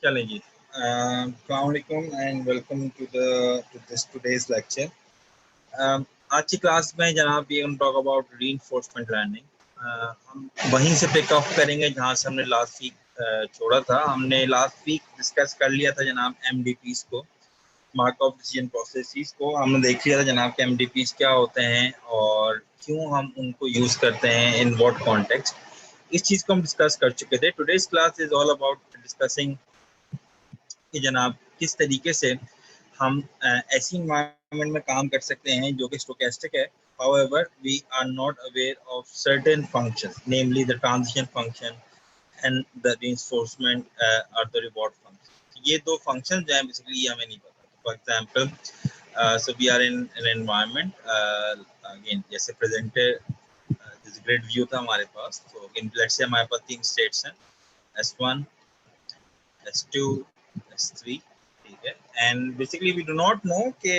चलें जी। अस्सलामुअलैकुम and welcome to this today's lecture. आज की क्लास में जनाब we gonna talk about reinforcement learning. हम वहीं से पिक अप करेंगे जहां से हमने लास्ट वीक छोड़ा था। हमने लास्ट वीक डिस्कस कर लिया था जनाब एमडीपीज को, मार्कअप डिसीजन प्रोसेसेस को। हमने देख लिया था जनाब के एमडीपीज क्या होते हैं और क्यों हम उनको यूज करते हैं, इन व्हाट कॉन्टेक्स्ट। इस चीज को हम डिस्कस कर चुके थे। Today's class is all about discussing कि जनाब किस तरीके से हम ऐसी इन्वायरमेंट में काम कर सकते हैं जो कि स्टोकेस्टिक है। However, we are not aware of certain functions, namely the transition function and the reinforcement or the reward function. ये दो फंक्शन जो है बेसिकली ये हमें नहीं पता। For example, so we are in an environment, again जैसे प्रेजेंटेड दिस ग्रेड व्यू था हमारे पास। तो अगेन लेट्स से हमारे पास तीन स्टेट्स हैं, S1, S2, S3, ठीक है। And basically we do not know कि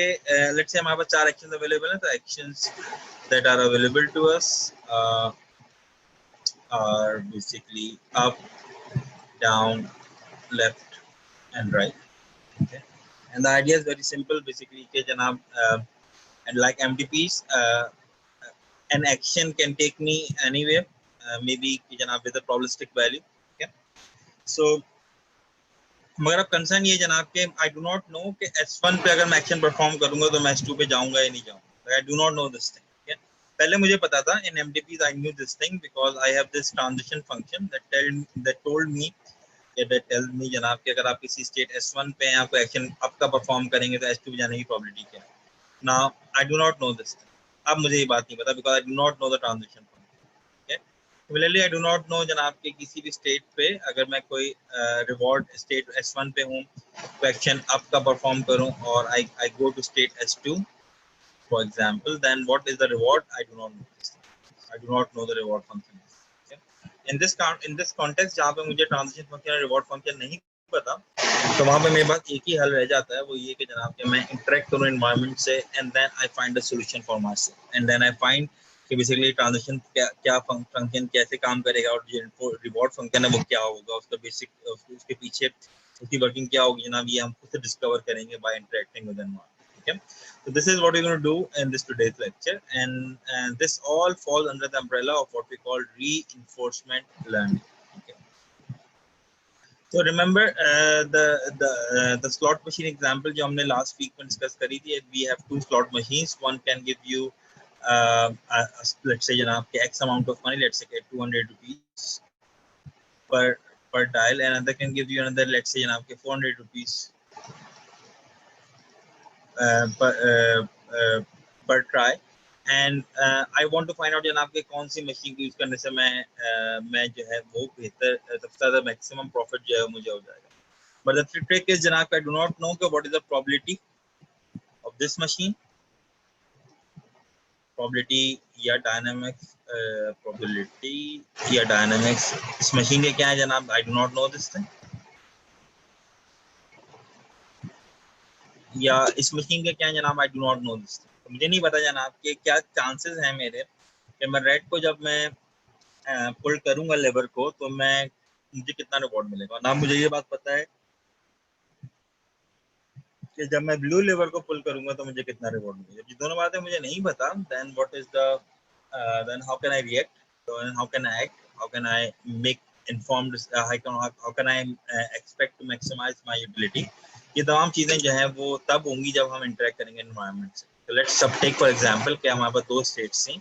लेट्स से हमारे पास चार एक्शंस अवेलेबल हैं। तो actions that are available to us are basically up, down, left and right, ठीक है। And the idea is very simple basically कि जनाब and like MTPs, an action can take me anywhere, maybe जनाब with a probabilistic value, okay. So मगर अब concern ये जनाब के आई डू नॉट नो कि S1 पे अगर मैं एक्शन परफॉर्म करूंगा तो मैं S2 पे जाऊंगा या नहीं जाऊंगा। I do not know this thing, ठीक है। पहले मुझे पता था in MDPs, I knew this thing because I have this transition function that told me, that tells me जनाब कि अगर आप किसी स्टेट S1 पे आपको एक्शन आपका परफॉर्म करेंगे तो S2 पे जाने की प्रोबेबिलिटी क्या है। Now I do not know this thing. अब मुझे ये बात नहीं पता because I do not know the transition function. Similarly I do not no जनाब के किसी भी स्टेट पे अगर मैं कोई रिवॉर्ड स्टेट S1 पे हूँ तो एक्शन अप का परफॉर्म करूँ और I go to state S2 for example, then what is the reward, I do not know this. I do not know the reward function. In this context जहाँ पे मुझे transition function और reward function नहीं पता, तो वहाँ पे मेरे पास एक ही हल रह जाता है, वो ये कि जनाब कि मैं इंटरेक्ट करूँ एनवायरनमेंट से and then I find a solution for myself and then I find कि बेसिकली ट्रांजिशन क्या फंक्शन कैसे काम करेगा और जो रिवॉर्ड फंक्शन है वो क्या होगा, उसका बेसिक उसके पीछे उसकी वर्किंग क्या होगी जनाब, ये हम खुद से डिस्कवर करेंगे बाय इंटरेक्टिंग विद एनवायरनमेंट, ठीक है। So this is what we're going to do in this today's lecture, and this all falls under the umbrella of what we call reinforcement learning. Okay. So remember the slot machine example जो हमने last week में discuss करी थी. We have two slot machines. One can give you let's say जनाब के X amount of money, let's say 200 rupees per dial, and another can give you another, let's say जनाब के 400 rupees per try. And I want to find out जनाब के कौन सी machine को use करने से मैं जो है वो बेहतर सबसे ज्यादा मैक्सिमम प्रॉफिट जो है मुझे हो जाएगा। बट द ट्रिक इज जनाब आई do not know what is the probability of this machine, probability या डायनामिक्स, प्रोबेबिलिटी या डायनामिक्स इस मशीन के क्या है जनाब, आई do not know this thing. या इस मशीन के क्या है जनाब, आई do not know this thing. तो मुझे नहीं पता जनाब के क्या चांसेस हैं मेरे कि मैं रेड को जब मैं पुल करूंगा लेवर को तो मैं मुझे कितना रिवॉर्ड मिलेगा ना। मुझे ये बात पता है कि जब मैं ब्लू लेवर को पुल करूंगा तो मुझे कितना रिवॉर्ड मिलेगा। ये दोनों बातें मुझे नहीं पता, then what is the then how can I react, how can I act, how can I make informed, how can I expect to maximize my utility। ये तमाम चीजें जो है वो तब होंगी जब हम इंटरेक्ट करेंगे एनवायरनमेंट से। तो लेट्स सब टेक फॉर एग्जांपल कि हमारे पास दो स्टेट्स हैं,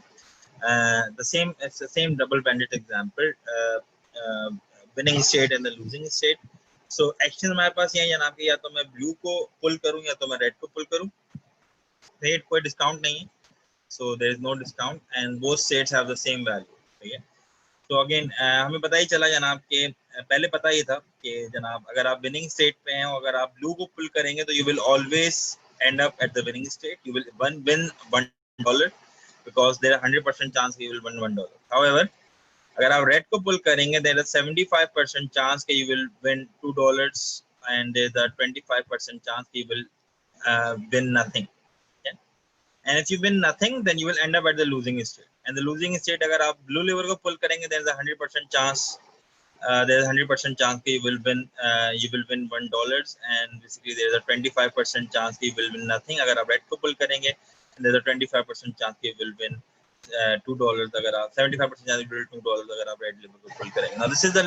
it's the same double banded example, winning state and the losing state। So action हमारे पास ये है जनाब कि या तो मैं ब्लू को पुल करूं या तो मैं रेड को पुल करूं। रेड कोई डिस्काउंट नहीं है, so there is no discount and both states have the same value, ठीक है। तो अगेन हमें पता ही चला जनाब के पहले पता ही था कि जनाब अगर आप विनिंग स्टेट पे हैं और अगर आप ब्लू को पुल करेंगे तो you will always and up at the winning state, you will win $1 because there are 100% chance you will win $1। However, अगर आप रेड को पुल करेंगे there is 75% chance that you will win $2 and there is a 25% chance you will win nothing। Okay? And if you win nothing, then you will end up at the losing state। And the losing state, अगर आप blue lever को pull करेंगे, there is a 100% chance there's a 100% chance that you will win $1, and basically there's a 25% chance that you will win nothing अगर आप red को pull करेंगे, and there's a 25% chance that you will win $2 अगर आप 75% chance you will win $2 अगर आप red level को pull करेंगे. Now this is the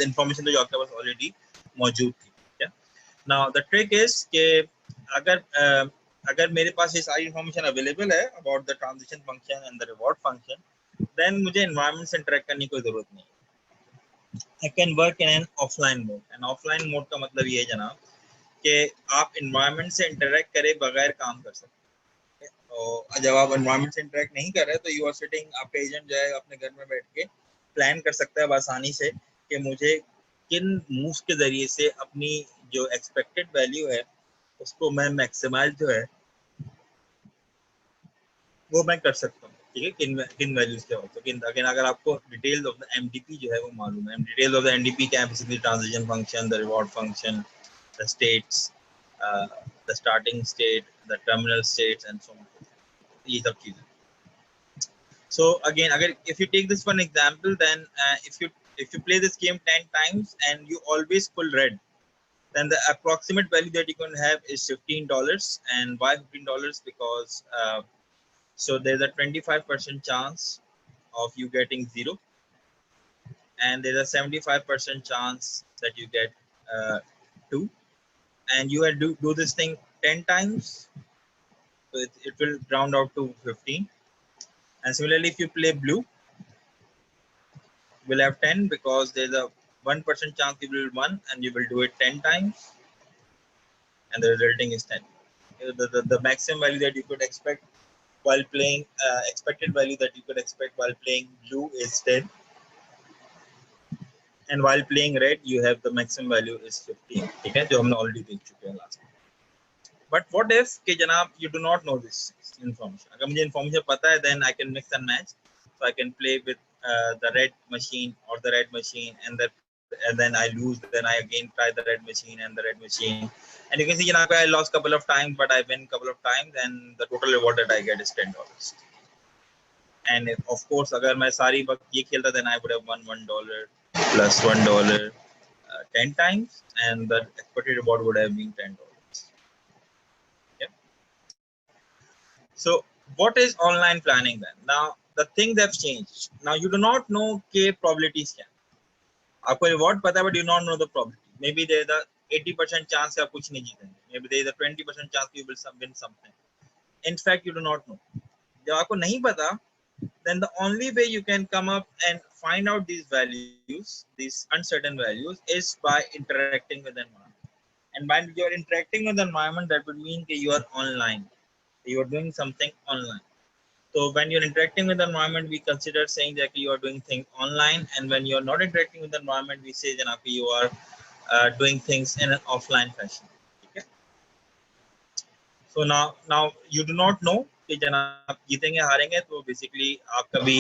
information जो आपके पास already मौजूद थी. Yeah. Now the trick is कि अगर मेरे पास ये सारी information available है about the transition function and the reward function, then मुझे environment से interact करने की कोई जरूरत नहीं. I can work in an offline mode. And offline mode का मतलब ये है जनाब कि आप environment से interact करे बगैर काम कर सकते हैं. तो जब आप environment से interact नहीं कर रहे तो you are sitting, आपका agent जो है अपने घर में बैठ के plan कर सकता है आसानी से कि मुझे किन moves के जरिए से अपनी जो expected value है उसको मैं maximize जो है वो मैं कर सकता हूँ. ठीक है, किन वैल्यूज के होते हैं. अगेन अगर आपको डिटेल्स ऑफ द एमडीपी जो है वो मालूम है, डिटेल्स ऑफ द एमडीपी क्या है, basically transition function, the reward function, the states, the starting state, the terminal states and so on, ये सब चीजें. सो अगेन अगर if you take this for an example, then if you play this game 10 times and you always pull red, then the approximate value that you can have is $15. And why $15? Because so there's a 25% chance of you getting 0, and there's a 75% chance that you get 2, and you do this thing 10 times, so it will round out to 15. And similarly, if you play blue, you will have 10 because there's a 1% chance you will 1, and you will do it 10 times, and the resulting is 10. The maximum value that you could expect while playing expected value that you could expect while playing blue is 10, and while playing red you have the maximum value is 15. ठीक है, जो हमने already देख चुके हैं last में. But what if कि जनाब you do not know this information? अगर मुझे information पता है, then I can mix and match, so I can play with the red machine or the red machine, and then I lose, then I again try the red machine and the red machine, and you can see जनाब I lost couple of times but I win couple of times, and the total reward that I get is $10. And if, of course अगर मैं सारी वक्त ये खेलता, then I would have won $1 plus $1 10 times, and the expected reward would have been $10. Yeah. So what is online planning then? Now the things have changed. Now you do not know के probabilities क्या. आपको reward पता है but you do not know the probability. Maybe there is a 80% chance कि आप कुछ नहीं जीतेंगे. Maybe there is a 20% chance you will win something. In fact you do not know. जब आपको नहीं पता, then the only way you can come up and find out these values, these uncertain values, is by interacting with the environment. And when you are interacting with the environment, that would mean that you are online. You are doing something online. So when you're interacting with the environment, we consider saying that you are doing things online. And when you're not interacting with the environment, we say that you are doing things in an offline fashion. Okay? So now you do not know कि जनाब जीतेंगे हारेंगे, तो basically आप कभी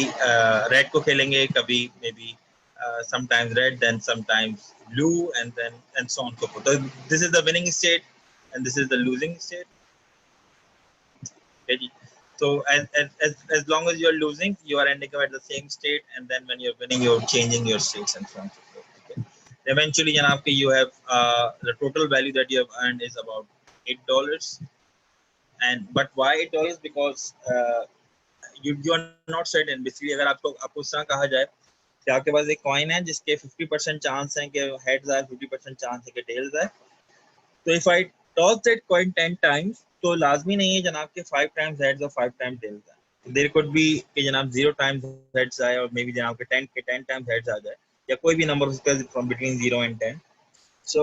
red को खेलेंगे, कभी may be sometimes red, then sometimes blue, and then and so on so forth. So this is the winning state and this is the losing state. Okay. So as long as you're losing, you are ending up at the same state, and then when you're winning, you're changing your states and so on so forth. Okay. Eventually जनाब कि you have the total value that you have earned is about $8. And but why $8? Because you are not certain. Basically अगर आपको उस तरह कहा जाए कि आपके पास एक कॉइन है जिसके 50% चांस है कि हेड्स आए, 50% चांस है कि टेल्स आए, तो if I toss that coin 10 times, तो लाजमी नहीं है जनाब के 5 टाइम्स हेड्स और 5 टाइम्स टेल्स आए. देयर कुड बी कि जनाब 0 टाइम्स हेड्स आए और मे बी जनाब के 10 टाइम्स हेड्स आ जाए, या कोई भी नंबर उसका from between 0 and 10. So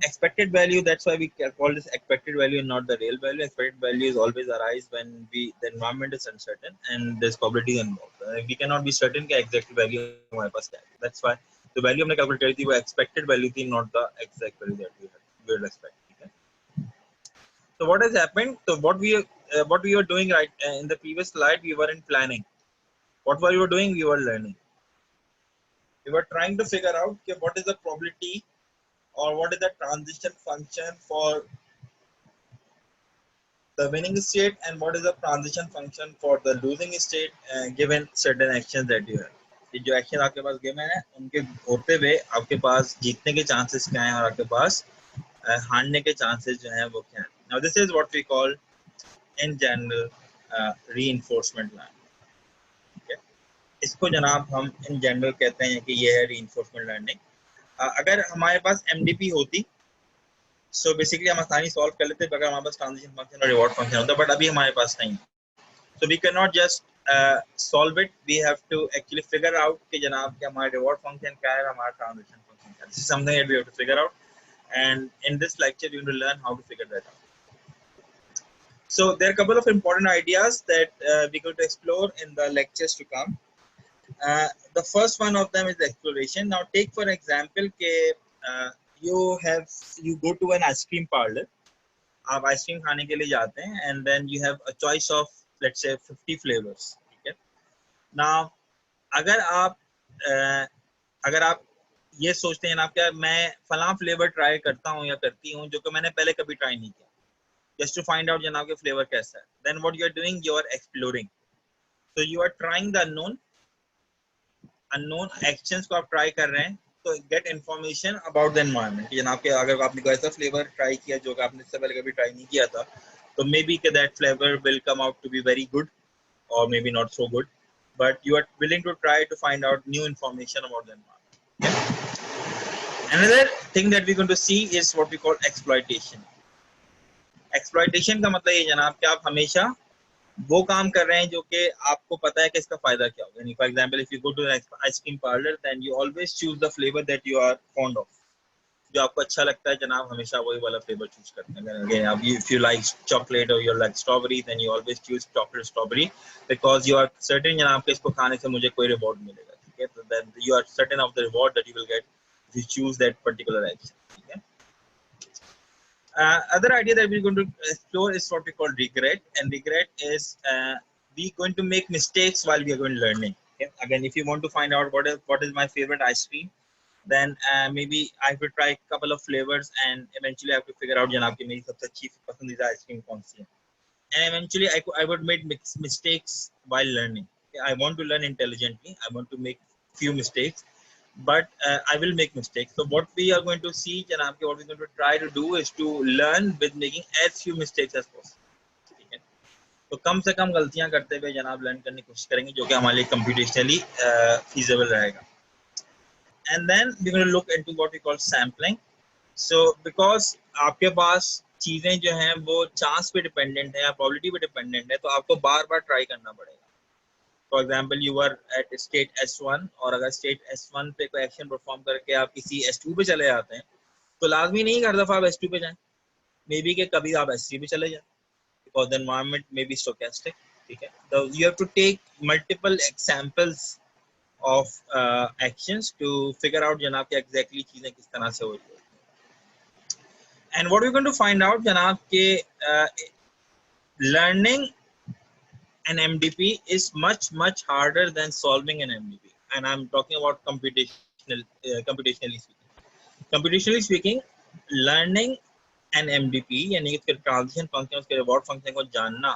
expected value, that's why we call this expected value and not the real value. Expected value is always arise when the environment is uncertain and there's probability involved. We cannot be certain कि exact value हमारे पास क्या है. That's why the value हमने calculate करी थी वो expected value थी, not the exact value that we will expect. Okay? So what has happened? So what we were doing right in the previous slide, we were in planning. What were you doing? We were learning. We were trying to figure out कि what is the probability or what is the transition function for the winning state, and what is the transition function for the losing state given certain actions that you have. कि जो action आपके पास given है उनके होते हुए आपके पास जीतने के चांसेस क्या हैं और आपके पास हारने के चांसेस जो हैं वो क्या हैं. Now this is what we call in general reinforcement learning. इसको जनाब हम इन जनरल कहते हैं कि ये है रीइंफोर्समेंट लर्निंग. अगर हमारे पास एमडीपी होती सो बेसिकली हम आसानी सॉल्व कर लेते अगर हमारे पास ट्रांजिशन फंक्शन और रिवॉर्ड फंक्शन होता, बट अभी हमारे पास नहीं. So we cannot just solve it. We have to actually figure out कि जनाब कि हमारा reward function क्या है, हमारा transition function क्या है. This is something that we have to figure out, and in this lecture we will learn how to figure that out. So there are a couple of important ideas that we're going to explore in the lectures to come. The first one of them is exploration. Now take for example कि you go to an ice cream parlor. आप ice cream खाने के लिए जाते हैं and then you have a choice of let's say 50 flavors. ठीक है. Now अगर आप ये सोचते हैं ना क्या मैं फलां फ्लेवर ट्राई करता हूँ या करती हूँ जो कि मैंने पहले कभी ट्राई नहीं किया, just to find out जनाब के फ्लेवर कैसा है, then what you are doing, you are exploring. So you are trying the unknown actions को आप ट्राई कर रहे हैं तो get information about the environment. जनाब के अगर आपने कोई ऐसा फ्लेवर ट्राई किया जो कि आपने इससे पहले कभी ट्राई नहीं किया था तो मे बी के that flavour will come out to be very good और maybe not so good, but you are willing to try to find out new information about the environment. Another thing that we're going to see is what we call exploitation. Exploitation का मतलब ये जनाब कि आप हमेशा वो काम कर रहे हैं जो कि आपको पता है कि इसका फायदा क्या होगा. यानी for example if you go to ice cream parlour then you always choose the flavour that you are fond of. जो आपको अच्छा लगता है जनाब हमेशा वही वाला फ्लेवर चूज करते हैं. अगेन आप इफ यू लाइक चॉकलेट और you like strawberry then you always choose chocolate strawberry because you are certain जनाब कि इसको खाने से मुझे कोई रिवॉर्ड मिलेगा. ठीक है. तो then you are certain of the reward that you will get if you choose that particular action. ठीक है. Other idea that we're going to explore is what we call regret, and regret is we going to make mistakes while we are going learning. Okay? Again, if you want to find out what is my favorite ice cream, then maybe I will try a couple of flavors and eventually I have to figure out जनाब कि मेरी सबसे अच्छी पसंदीदा ice cream कौन सी है. And eventually I would make mistakes while learning. Okay? I want to learn intelligently. I want to make few mistakes, but I will make mistakes. So what we are going to see, Janab, what we're going to try to do is to learn with making as few mistakes as possible. ठीक है. तो कम से कम गलतियां करते हुए जनाब learn करने की कोशिश करेंगे जो कि हमारे लिए कंप्यूटेशनली feasible रहेगा. And then we're going to look into what we call sampling. So because आपके पास चीजें जो हैं वो चांस पे डिपेंडेंट है या प्रोबेबिलिटी पे डिपेंडेंट है तो आपको बार बार ट्राई करना पड़ेगा. For example you are at state S1 और अगर स्टेट S1 पे कोई एक्शन परफॉर्म करके आप किसी S2 पे चले जाते हैं तो लाजमी नहीं हर दफा आप S2 पे जाएं, मे बी के कभी आप S3 पे चले जाएं because the environment may be stochastic. ठीक है. तो you have to take multiple examples of actions to figure out जनाब कि एग्जैक्टली चीजें किस तरह से हो रही है. And what we going to find out जनाब के learning an MDP is much harder than solving an MDP, and I'm talking about computationally speaking. Computationally speaking, learning an MDP यानी कि उसके ट्रांजिशन फंक्शन उसके रिवॉर्ड फंक्शन को जानना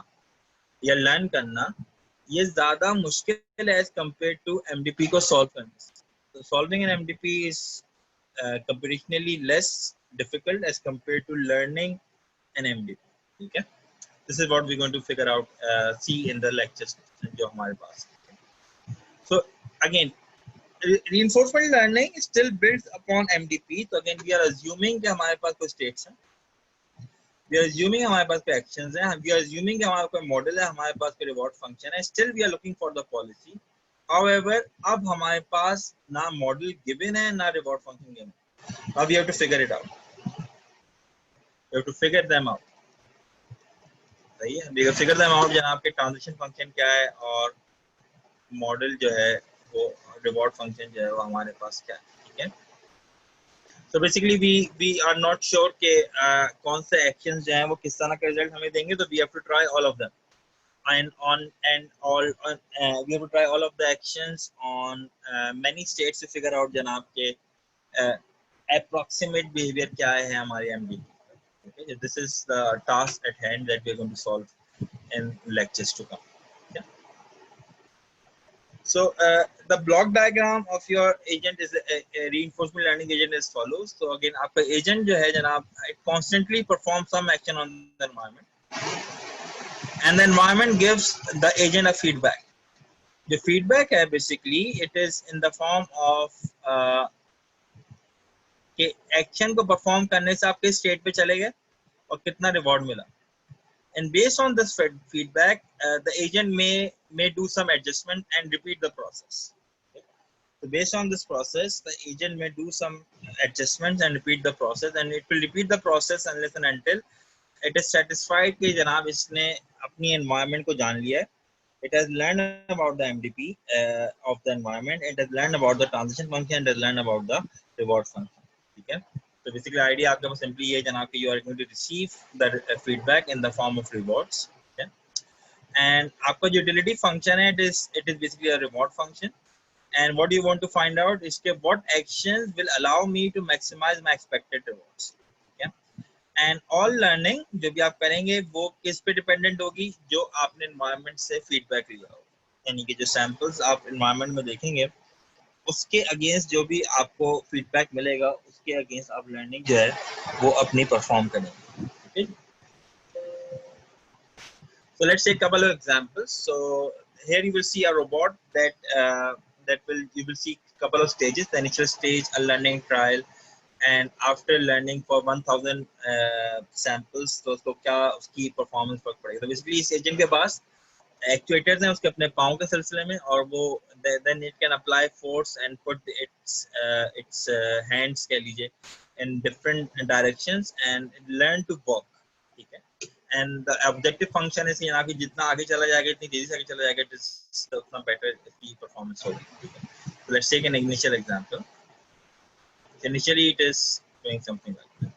या learn करना ये ज्यादा मुश्किल है as compared to MDP को सॉल्व करने से. So solving an MDP is computationally less difficult as compared to learning an MDP. ठीक है. This is what we're going to figure out, see in the lectures जो हमारे पास. So again, reinforcement learning still builds upon MDP. So again, we are assuming कि हमारे पास कोई states हैं, we are assuming हमारे पास कोई actions हैं, we are assuming कि हमारा कोई model है, हमारे पास कोई reward function है. Still we are looking for the policy. However, अब हमारे पास ना model given है ना reward function given. Now we have to figure it out. We have to figure them out. सही है. We have to figure them out जनाब के transition function क्या है और मॉडल जो है वो रिवॉर्ड फंक्शन जो है वो हमारे पास क्या है. ठीक है. तो basically we are not sure कि कौन से एक्शंस जो हैं वो किस तरह का रिजल्ट हमें देंगे. तो we have to try all of them we have to try all of the actions on many states to figure out जनाब के approximate behavior क्या है हमारे MDP. Okay, this is the task at hand that we are going to solve in lectures to come. Yeah. So the block diagram of your agent is a reinforcement learning agent as follows. So again, आपका agent जो है जनाब, it constantly performs some action on the environment, and the environment gives the agent a feedback. The feedback है basically it is in the form of कि action को perform करने से आप किस state पे चले गए और कितना reward मिला. And based on this feedback, the agent may do some adjustment and repeat the process. Okay. So based on this process, the agent may do some adjustments and repeat the process, and it will repeat the process unless and until it is satisfied कि जनाब इसने अपनी environment को जान लिया है. It has learned about the MDP of the environment. It has learned about the transition function. It has learned about the reward function. ठीक है. So basically, idea आपके पास simply ये जनाब कि you are going to receive the feedback in the form of rewards. Okay. And आपका जो utility function है, it is basically a reward function. And what you want to find out is कि what actions will allow me to maximize my expected rewards. Okay. And all learning जो भी आप करेंगे वो किस पे dependent होगी, जो आपने environment से feedback लिया हो. यानी कि जो samples आप environment में देखेंगे उसके अगेंस्ट जो भी आपको फीडबैक मिलेगा उसके अगेंस्ट आप लर्निंग जो है वो अपनी परफॉर्म करेंगे. ठीक. So let's take a couple of examples. So here you will see a robot that you will see couple of stages. The initial stage, a learning trial, and after learning for 1000 samples, तो उसको क्या उसकी performance फर्क पड़ेगा. तो basically इस agent के पास actuators हैं उसके अपने पाँव के सिलसिले में, और वो then it can apply force and put its hands कह लीजिए in different directions and learn to walk. ठीक है. And the objective function is यहाँ कि जितना आगे चला जाएगा इतनी तेजी से आगे चला जाएगा उतना बेटर इसकी परफॉर्मेंस होगी. ठीक है. So let's take an initial example. Initially it is doing something like that.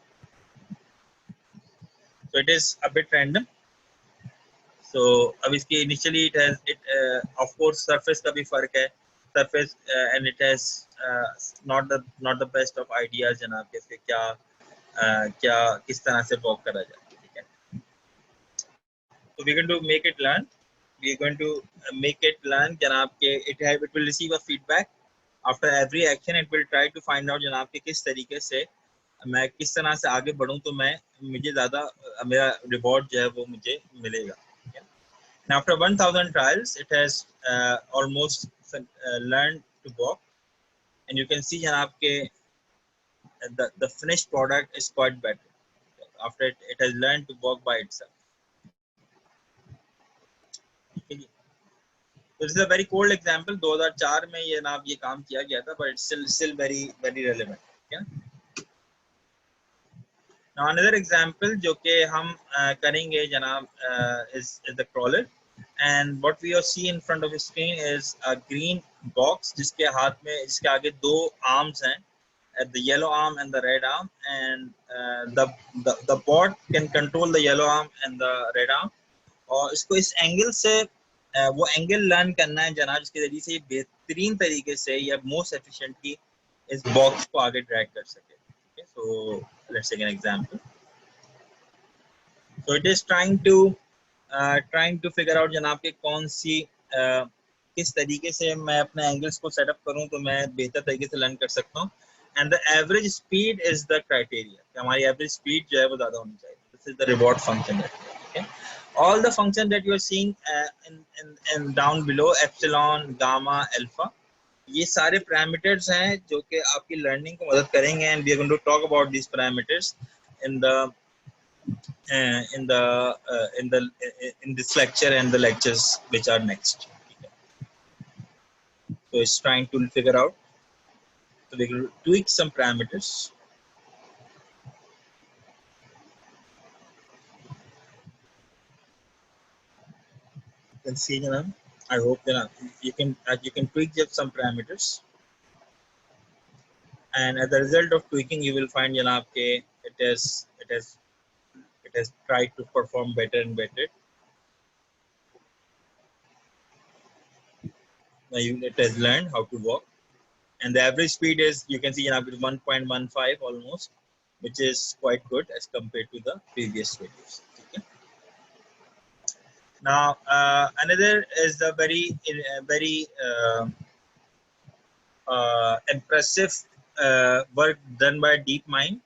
So it is a bit random. So अब इसकी initially of course surface का भी फर्क है. Surface and it has not the best of ideas जनाब कि इसके क्या किस तरह से walk करा जाए. ठीक है. So we're going to make it learn. We're going to make it learn जनाब के it will receive a feedback. After every action it will try to find out जनाब के किस तरीके से मैं किस तरह से आगे बढ़ूं तो मुझे ज़्यादा मेरा रिवॉर्ड जो है वो मुझे मिलेगा. And after 1000 trials, it has almost learned to walk, and you can see जनाब के the finished product is quite better after it has learned to walk by itself. This is a very cold example. 2004 में ये जनाब ये काम किया गया था, but it's still very relevant. Okay? Now another example जो कि हम करेंगे जनाब is the crawler. And what we see in front of the screen is a green box जिसके हाथ में जिसके आगे दो arms हैं, the yellow arm and the red arm, and the bot can control the yellow arm and the red arm. और इसको इस एंगल से वो एंगल लर्न करना है जनाब जिसके जरिए से बेहतरीन तरीके से या मोस्ट एफिशिएंटली इस बॉक्स को आगे ड्रैग कर सके. Okay, so let's take an example. So it is trying to figure out जनाब के कौन सी किस तरीके से मैं अपने एंगल्स को सेटअप करूं तो मैं बेहतर तरीके से लर्न कर सकता हूं. And the average speed is the criteria. हमारी एवरेज स्पीड जो है वो ज़्यादा होनी चाहिए. This is the reward function. Okay. All the functions that you are seeing in down below, epsilon, gamma, alpha, ये सारे parameters हैं जो कि आपकी learning को मदद करेंगे. And we are going to talk about these parameters in this lecture and the lectures which are next. So it's trying to figure out. So we will tweak some parameters. You can see, I hope you can tweak just some parameters, and as a result of tweaking, you will find it has tried to perform better and better. Now it has learned how to walk, and the average speed is, you can see, 1.15 almost, which is quite good as compared to the previous videos. Okay. Now another is the very impressive work done by DeepMind,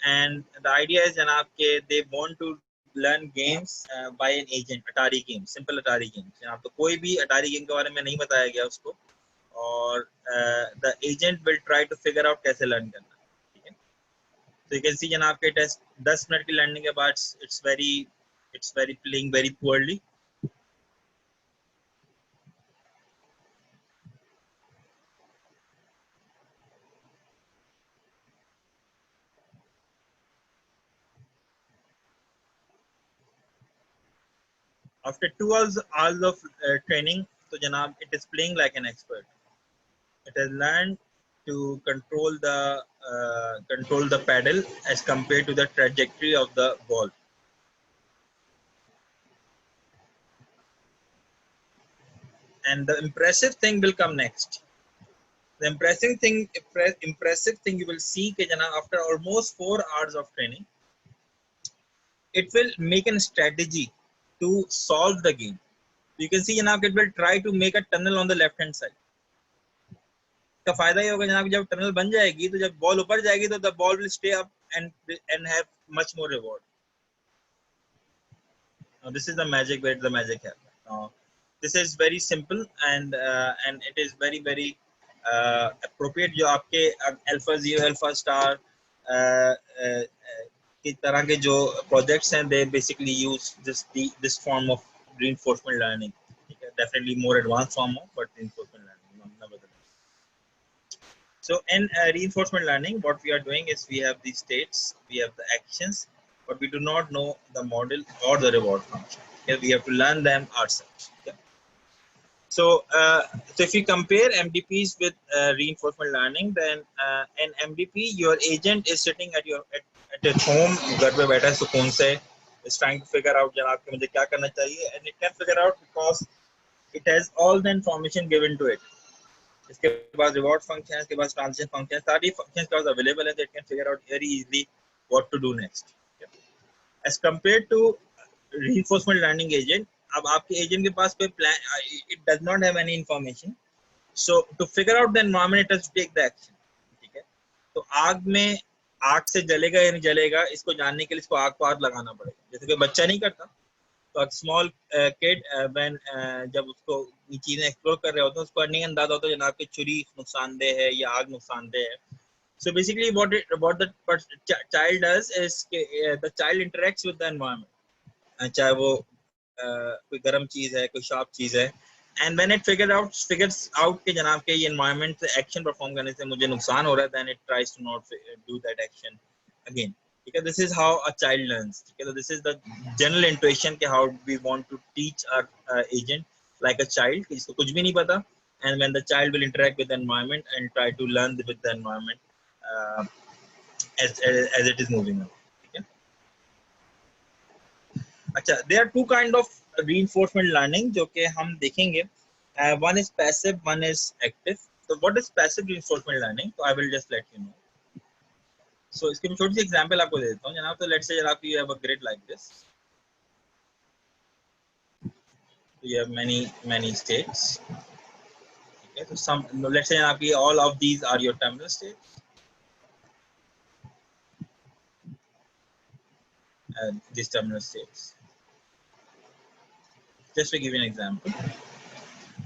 and the idea is janab ke they want to learn games by an agent, Atari game, simple Atari games. janab तो कोई भी Atari game के बारे में नहीं बताया गया उसको, और the agent will try to figure out कैसे learn करना, ठीक है. So you can see janab के टेस्ट 10 मिनट की लर्निंग के बाद it's very playing very poorly. After 2 hours of training, so janab it is playing like an expert. It has learned to control the paddle as compared to the trajectory of the ball. And the impressive thing will come next. The impressive thing you will see that after almost 4 hours of training, it will make a strategy to solve the game. You can see it will try to make a tunnel on the left hand side. का फायदा ये होगा जनाब जब tunnel बन जाएगी तो जब बॉल ऊपर जाएगी तो the ball will stay up and have much more reward. Now this is the magic where the magic happens. Now this is very simple and it is very appropriate. जो आपके alpha zero alpha star की तरह के जो projects हैं, they basically use this form of reinforcement learning. Definitely more advanced form of, but reinforcement learning nevertheless. So in reinforcement learning, what we are doing is we have the states, we have the actions, but we do not know the model or the reward function. Okay? We have to learn them ourselves. Okay? So if you compare MDPs with reinforcement learning, then in MDP, your agent is sitting at its home, घर पे बैठा है सुकून से, is trying to figure out जनाब कि मुझे क्या करना चाहिए, and it can figure out because it has all the information given to it. इसके पास रिवॉर्ड फंक्शन है, इसके पास ट्रांजिशन फंक्शन है, सारी फंक्शंस के पास अवेलेबल है, that can figure out very easily what to do next. As compare to reinforcement learning agent, अब आपके एजेंट के पास कोई plan, it does not have any information, so to figure out the environment it has to take the action. ठीक है, तो आग से जलेगा या नहीं जलेगा इसको जानने के लिए इसको आग को हाथ लगाना पड़ेगा, जैसे कि बच्चा नहीं करता. तो स्मॉल किड व्हेन जब उसको ये चीजें एक्सप्लोर कर रहे होते हैं उसको नहीं अंदाजा होता जनाब कि छुरी नुकसानदेह है या आग नुकसानदेह है. So basically what the child does is the child interacts with the environment, चाहे वो कोई गर्म चीज है, कोई शार्प चीज है, and when it figures out कि जनाब के ये एनवायरनमेंट से एक्शन परफॉर्म करने से मुझे नुकसान हो रहा है, then it tries to not do that action again. Because this is how a child learns. Because this is the general intuition कि how we want to teach our agent like a child कि इसको कुछ भी नहीं पता, and when the child will interact with the environment and try to learn with the environment as it is moving on. ठीक है. अच्छा, there are two kind of reinforcement learning जो कि हम देखेंगे. One is passive, one is active. So what is passive reinforcement learning? So I will just let you know. So इसके मैं छोटी सी एग्जांपल आपको दे देता हूँ जनाब. तो लेट्स से जनाब you have a grid like this. You have many states. Okay, so let's say जनाब all of these are your terminal states. And these terminal states. Just to give you an example.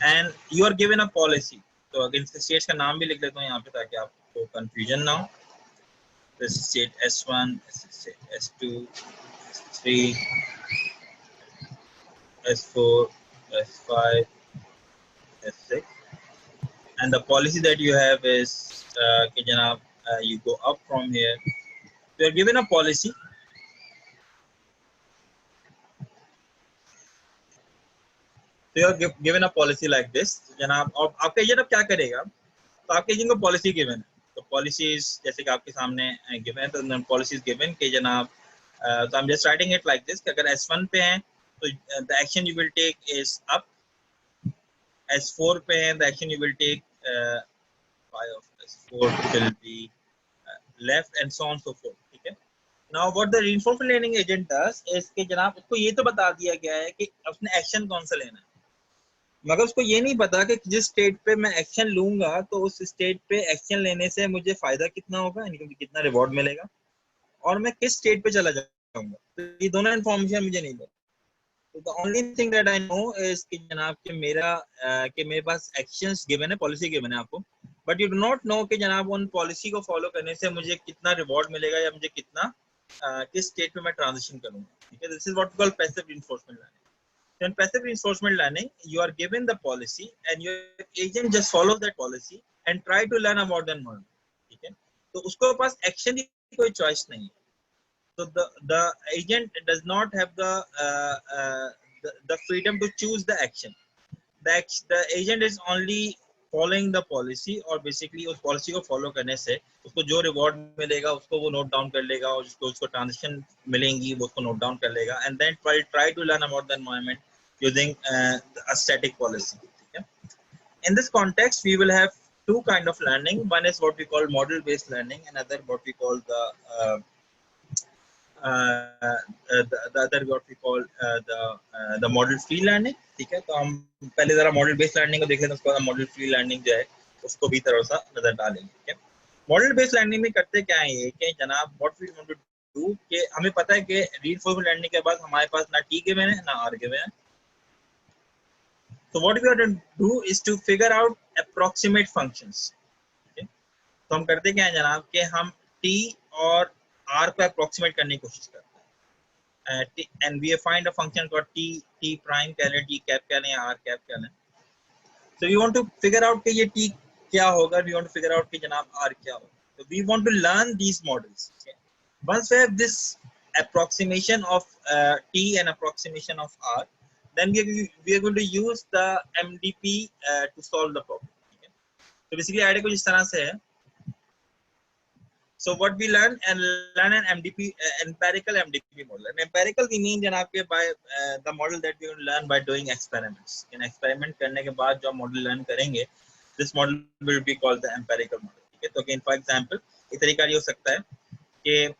And you are given a policy. तो अगर इसके states का नाम भी लिख लेता हूँ यहाँ पे ताकि आपको confusion ना हो. This is state S1, S2, S3, S4, S5, S6, and the policy that you have is you go up from here. You are given a policy. So you are given a policy like this. जनाब अब आपका agent अब क्या करेगा? तो आपके agent को policy given है. तो पॉलिसीज जैसे कि आपके सामने गिवन है, तो पॉलिसीज गिवन कि जनाब तो I am just writing it like this कि अगर S1 पे हैं तो the action you will take is up. S4 पे हैं the action you will take of S4 will be left and so on so forth. ठीक है. Now what the reinforcement learning agent does is कि जनाब उसको ये तो बता दिया गया है कि अपने एक्शन कौन सा लेना है, मगर उसको ये नहीं पता कि जिस स्टेट पे मैं एक्शन लूंगा तो उस स्टेट पे एक्शन लेने से मुझे फायदा कितना होगा, यानी कि मुझे कितना रिवॉर्ड मिलेगा, और मैं किस स्टेट पे चला जाऊंगा। तो ये दोनों इन्फॉर्मेशन मुझे नहीं पता। तो the only thing that I know is कि जनाब कि मेरे पास एक्शंस गिवन है, पॉलिसी गिवन है आपको, but you do not know कि जनाब उन पॉलिसी को फॉलो करने से मुझे कितना रिवॉर्ड मिलेगा या मुझे कितना किस स्टेट में मैं ट्रांजिशन करूंगा। ठीक है, this is what we call passive reinforcement learning. So in passive reinforcement learning, you are given the policy and your agent just follows that policy and try to learn about that model. ठीक है, तो उसको पास action की कोई choice नहीं है। So the agent does not have the freedom to choose the action. The agent is only following the policy, और basically उस पॉलिसी को फॉलो करने से उसको जो रिवॉर्ड मिलेगा उसको वो नोट डाउन कर लेगा, और उसको ट्रांजेक्शन मिलेंगी वो उसको नोट डाउन कर लेगा, and then try to learn about the environment using a static policy. Okay? In this context, we will have two kind of learning. One is what we call model-based learning, and other what we call the other what we call the model-free learning. ठीक है, तो हम पहले जरा model-based learning को देख लेते हैं, उसके बाद model-free learning जो है उसको भी थोड़ा सा नजर डालेंगे। ठीक है, model-based learning में करते क्या है ये कि जनाब what we want to do कि हमें पता है कि reinforcement learning के बाद हमारे पास ना T given है ना R given है। So what we are going to do is to figure out approximate functions. Okay? तो हम करते क्या है जनाब कि हम t और r को approximate करने की कोशिश करते हैं, and we find a function called t prime कह लें, t cap कह लें, r cap कह लें। So we want to figure out कि ये t क्या होगा, we want to figure out कि जनाब r क्या होगा। So we want to learn these models. Okay? Once we have this approximation of t and approximation of r, then we are going to use the MDP to solve the problem. Okay? So basically idea कुछ इस तरह से है। So what we learn an MDP empirical MDP model. An empirical we mean जनाब के by the model that we will learn by doing experiments. In experiment करने के बाद जो model learn करेंगे, this model will be called the empirical model. ठीक है, तो again for example एक तरीका ये हो सकता है कि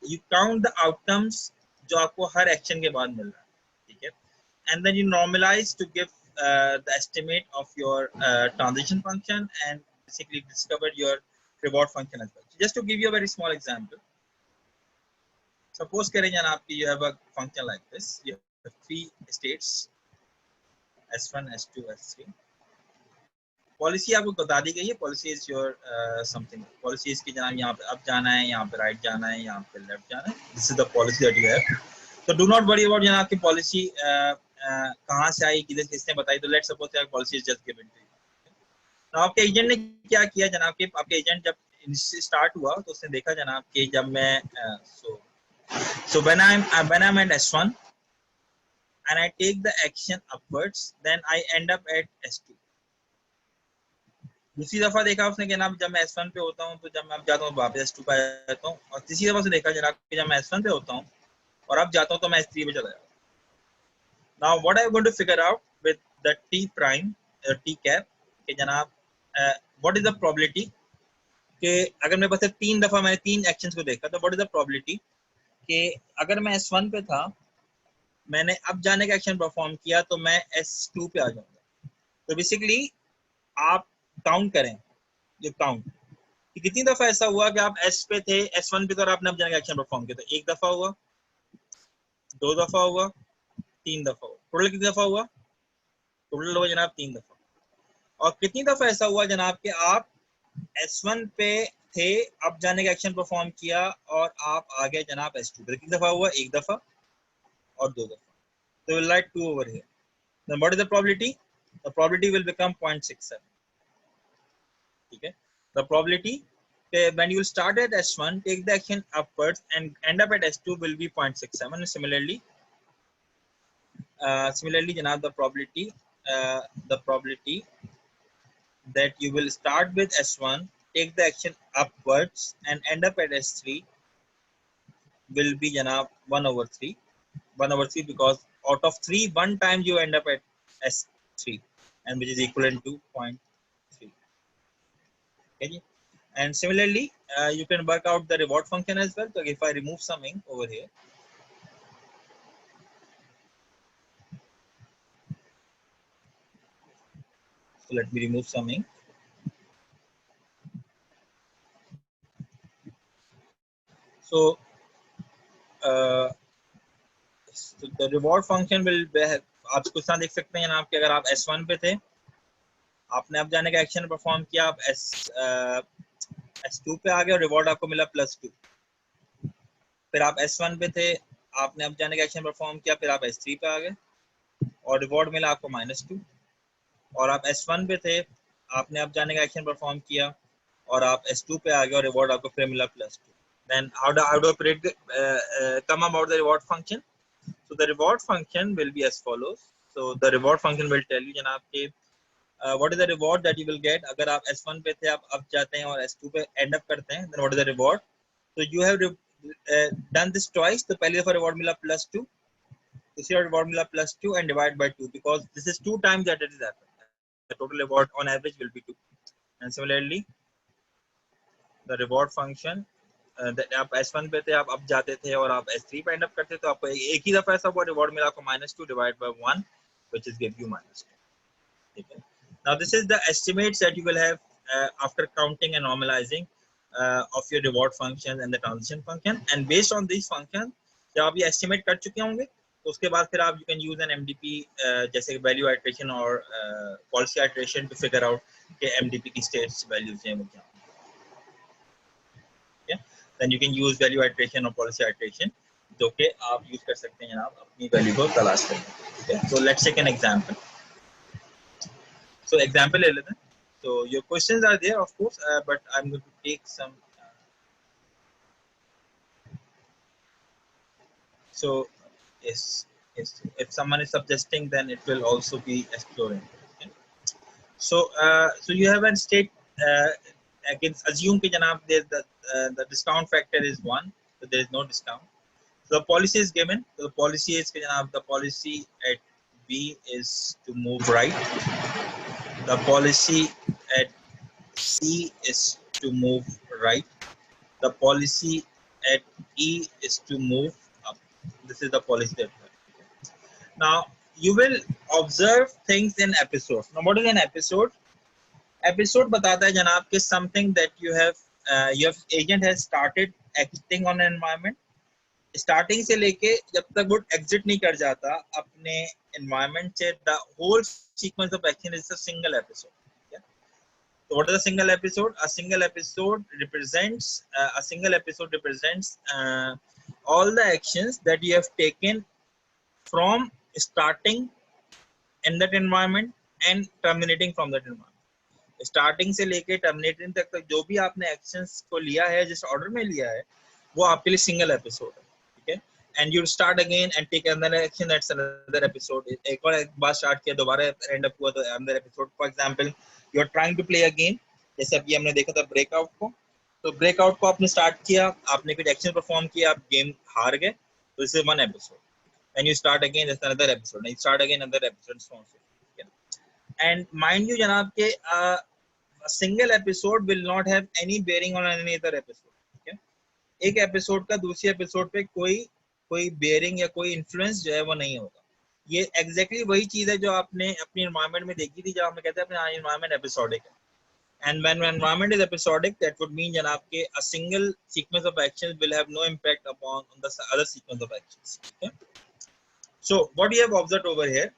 you count the outcomes जो आपको हर action के बाद मिल रहा है, ठीक है, and then you normalize to give the estimate of your transition function and basically discover your reward function as well. So just to give you a very small example, suppose करें जनाब कि you have a function like this, you have three states S1, S2, S3. Policy आपको बता दी गई है, policy is your something, policy इसकी जनाब यहाँ पे अप जाना है, यहाँ पे राइट जाना है, यहाँ पे लेफ्ट जाना है, this is the policy that you have. तो डू नॉट वरी अबाउट जनाब की पॉलिसी कहाँ से आई, किसने बताई। तो let's suppose that policy is just given to you. तो आपके एजेंट ने क्या किया जनाब के, आपके एजेंट जब स्टार्ट हुआ तो उसने देखा जनाब कि जब मैं so when I'm at S1 and I take the action upwards, then I end up at S2. दूसरी दफा देखा उसने कि जनाब जब मैं S1 पे होता हूँ तो जब मैं अब जाता हूँ वापस S2 पे आ जाता हूँ, और तीसरी दफा से देखा जनाब कि जब मैं S1 पे होता हूँ और अब जाता हूँ तो मैं S3 पे चला जाता हूँ। Now what I'm going to figure out with the T prime T cap कि जनाब what is the probability कि अगर मेरे पास तीन दफा मैंने तीन एक्शंस को देखा, तो what is the probability कि अगर मैं S1 पे था, मैंने अब जाने का एक्शन परफॉर्म किया तो मैं S2 पे आ जाऊंगा। तो बेसिकली आप काउंट करें, ये काउंट कि कितनी दफा ऐसा हुआ कि आप S पे थे, S1 पे तो और आपने अब जाने का एक्शन परफॉर्म किया। तो एक दफा हुआ, दो दफा हुआ, तीन दफा हुआ, टोटल कितनी दफा हुआ, टोटल हुआ जनाब तीन दफा। और कितनी दफा ऐसा हुआ जनाब कि आप S1 पे थे, अब जाने का एक्शन परफॉर्म किया और आप आ गए जनाब S2 पे। कितनी दफा हुआ, एक दफा और दो दफा। तो we'll write 2 over here. Then what is the probability? The probability will become 0.67. ठीक है, the probability when you start at S1, take the action upwards and end up at S2 will be 0.67. Similarly जनाब the probability that you will start with S1, take the action upwards and end up at S3 will be janaab 1 over 3 because out of 3 one time you end up at S3, and which is equivalent to 0.3. Okay, And similarly, you can work out the reward function as well. So if I remove something over here, so let me remove something. So, so the reward function will be, आप कुछ ना देख सकते हैं जनाब कि अगर आप S1 पे थे, आपने अब जाने का एक्शन परफॉर्म किया, आप S2 पे आ गए और रिवॉर्ड आपको मिला +2। फिर आप S1 पे थे, आपने अब जाने का एक्शन परफॉर्म किया, फिर आप S3 पे आ गए और रिवॉर्ड मिला आपको -2। और आप S1 पे थे, आपने अब जाने का एक्शन परफॉर्म किया और आप S2 पे आ गए और रिवॉर्ड आपको फिर मिला +2। Then how do I predict come about the reward function? So the reward function will be as follows. So the reward function will tell you जनाब कि what is the reward that you will get अगर आप S1 पे थे, आप अब जाते हैं और S2 पे end up करते हैं, then what is the reward? So you have done this twice. तो पहली दफा reward मिला +2, दूसरी reward मिला +2 and divide by 2 because this is 2 times that it is happened. The total reward on average will be 2. And similarly, the reward function आप S1 पे थे, आप अब जाते थे और आप S3 पे एंड अप करते, तो आपको एक ही दफा ऐसा हुआ रिवॉर्ड मिला आपको -2 divide by 1 which is give you -2. ठीक है. Now this is the estimates that you will have after counting and normalizing of your reward function and the transition function, and based on these functions जब आप ये estimate कर चुके होंगे तो उसके बाद फिर आप you can use an MDP जैसे value iteration और policy iteration to figure out कि MDP की states values हैं वो क्या. Then you can use value iteration or policy iteration जो कि आप यूज कर सकते हैं जनाब अपनी वैल्यू को तलाश करने. ठीक है. So let's take an example. So example ले लेते हैं. So your questions are there of course, but I'm going to take some. So yes, if someone is suggesting, then it will also be exploring. Okay. So so you have a state. I can assume कि जनाब the discount factor is 1, so there is no discount. So the policy is given. So the policy is the policy at B is to move right. The policy at C is to move right. The policy at E is to move up. This is the policy that we have. Now you will observe things in episodes. Now what is an episode? Episode बताता है जनाब कि something that your agent has started acting on an environment. Starting से लेके जब तक वो exit नहीं कर जाता अपने एनवायरनमेंट से, the whole sequence of action is a single episode. So what is a single episode? A single episode represents all the actions that you have taken from starting in that environment and terminating from that environment. Starting से लेके terminating तक जो भी आपने actions को लिया है, जिस ऑर्डर में लिया है, वो आपके लिए सिंगल एपिसोड है. ठीक है. And you start again and take another action, that's another episode. एक बार स्टार्ट किया, दोबारा एंड अप हुआ, तो another episode. For example you are trying to play a game, जैसे अभी हमने देखा था ब्रेकआउट को. तो ब्रेकआउट को आपने स्टार्ट किया, आपने कुछ एक्शन परफॉर्म किया, आप गेम हार गए, तो this is one episode. And you start again, that's another episode. And you start again another episode, so on. And mind you जनाब के a single episode will not have any bearing on any other episode. Okay? एक episode का दूसरी episode पे कोई bearing या कोई influence जो है वो नहीं होगा. ये एग्जैक्टली वही चीज है जो आपने अपनी एनवायरनमेंट में देखी थी, जब हम कहते हैं अपना एनवायरनमेंट एपिसोडिक है. And when environment is episodic, that would mean जनाब के a single sequence of actions will have no impact upon the other sequence of actions. Okay? So what you have observed over here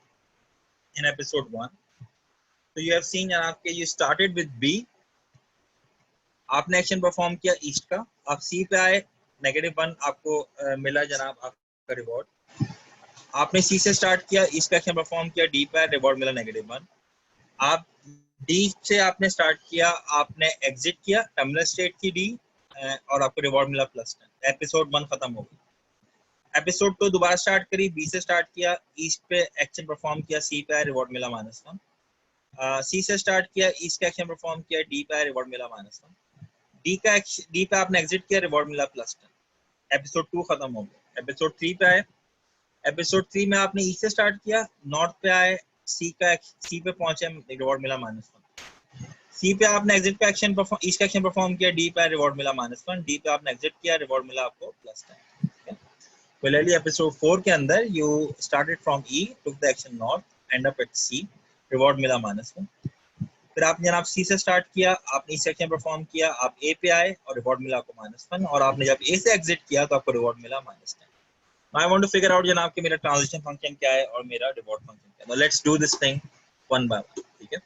in episode 1, so you have seen जनाब के you started with B, आपने action perform किया east का, आप सी पे आए, -1 आपको मिला जनाब आपका रिवॉर्ड. आपने सी से स्टार्ट किया, ईस्ट का एक्शन परफॉर्म किया, डी पे आए, रिवॉर्ड मिला -1. आप डी से आपने स्टार्ट किया, आपने एग्जिट किया, टर्मिनल स्टेट की डी, और आपको रिवॉर्ड मिला +10. एपिसोड 1 खत्म हो गया. एपिसोड 2 दोबारा स्टार्ट करी, बी से स्टार्ट किया, ईस्ट पे एक्शन परफॉर्म किया, सी पे आए, रिवॉर्ड मिला -1. सी से स्टार्ट किया, ईस्ट का एक्शन परफॉर्म किया, डी पे आए, रिवॉर्ड मिला -1. डी पे आपने एग्जिट किया, रिवॉर्ड मिला +10. एपिसोड 2 खत्म हो गया. एपिसोड 3 पे आए, एपिसोड 3 में आपने ई से स्टार्ट किया, नॉर्थ पे आए, सी पे पहुंचे, रिवॉर्ड मिला -1. सी पे आपने एग्जिट का एक्शन परफॉर्म, ईस्ट का एक्शन परफॉर्म किया, डी पे रिवॉर्ड मिला -1, डी पे आपने एग्जिट किया, रिवॉर्ड मिला आपको +10. Similarly, episode 4 के अंदर you started from E, took the action north, end up at C, reward मिला -1. फिर आपने जनाब C से स्टार्ट किया, आपने इस सेक्शन परफॉर्म किया, आप A पे आए और रिवॉर्ड मिला आपको -1, और आपने जब A से एग्जिट किया तो आपको रिवॉर्ड मिला -10. Now I want to figure out जनाब कि मेरा ट्रांजिशन फंक्शन क्या है और मेरा रिवॉर्ड फंक्शन क्या है. Now let's do this thing one by one. ठीक है.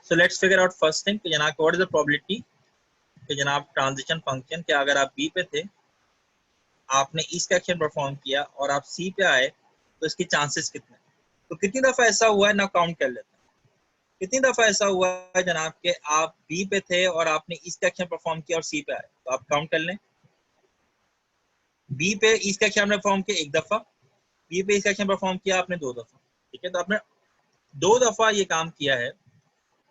So let's figure out first thing कि जनाब what is the probability कि जनाब ट्रांजिशन फंक्शन कि अगर आप B पे थे, आपने इसका एक्शन परफॉर्म किया और आप सी पे आए तो इसके चांसेस कितने. तो कितनी दफा ऐसा हुआ है ना, काउंट कर लेते हैं. कितनी दफा ऐसा हुआ है जनाब के आप बी पे थे और आपने इसका एक्शन परफॉर्म किया और सी पे आए, तो आप काउंट कर लें. बी पे इसका एक्शन परफॉर्म किया एक दफा, बी पे इसका एक्शन परफॉर्म किया आपने 2 दफा. ठीक है, तो आपने 2 दफा ये काम किया है,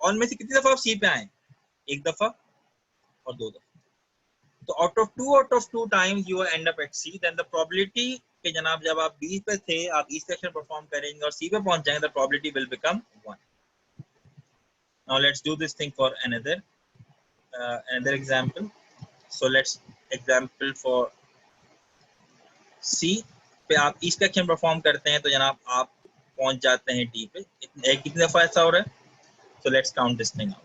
और उनमें से कितनी दफा आप सी पे आए, एक दफा और 2 दफा. तो out of two times you will end up at C, then the probability कि जनाब जब आप B पे थे आप इस सेक्शन परफॉर्म करेंगे और C पे पहुंच जाएंगे, the probability will become 1. Now let's do this thing for another example. So let's example for C पे आप इस सेक्शन परफॉर्म करते हैं तो जनाब आप पहुंच जाते हैं D पे. कितनी दफा ऐसा हो रहा है? So let's count this thing out.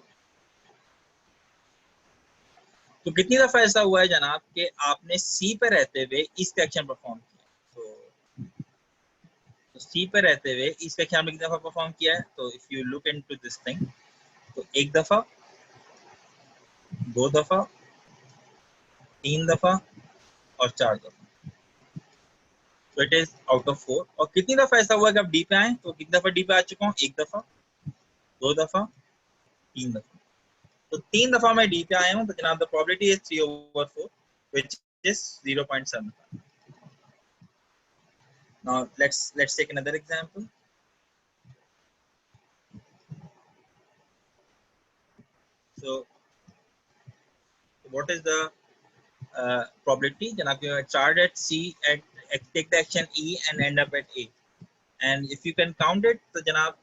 तो कितनी दफा ऐसा हुआ है जनाब कि आपने सी पे रहते हुए इस एक्शन परफॉर्म किया. तो सी पे रहते हुए इस एक्शन में कितनी दफा परफॉर्म किया है? तो if you look into this thing, तो एक दफा, 2 दफा, 3 दफा और 4 दफा. तो इट इज आउट ऑफ 4. और कितनी दफा ऐसा हुआ कि आप डी पे आए, तो कितनी दफा डी पे आ चुका हूँ? एक दफा, 2 दफा, 3 दफा. तो 3 दफा मैं डी पे आया हूँ, तो जनाब the probability is 3/4 which is 0.75. Now let's take another example. So what is the probability जनाब you start at C and take the action E and end up at A, and if you can count it तो जनाब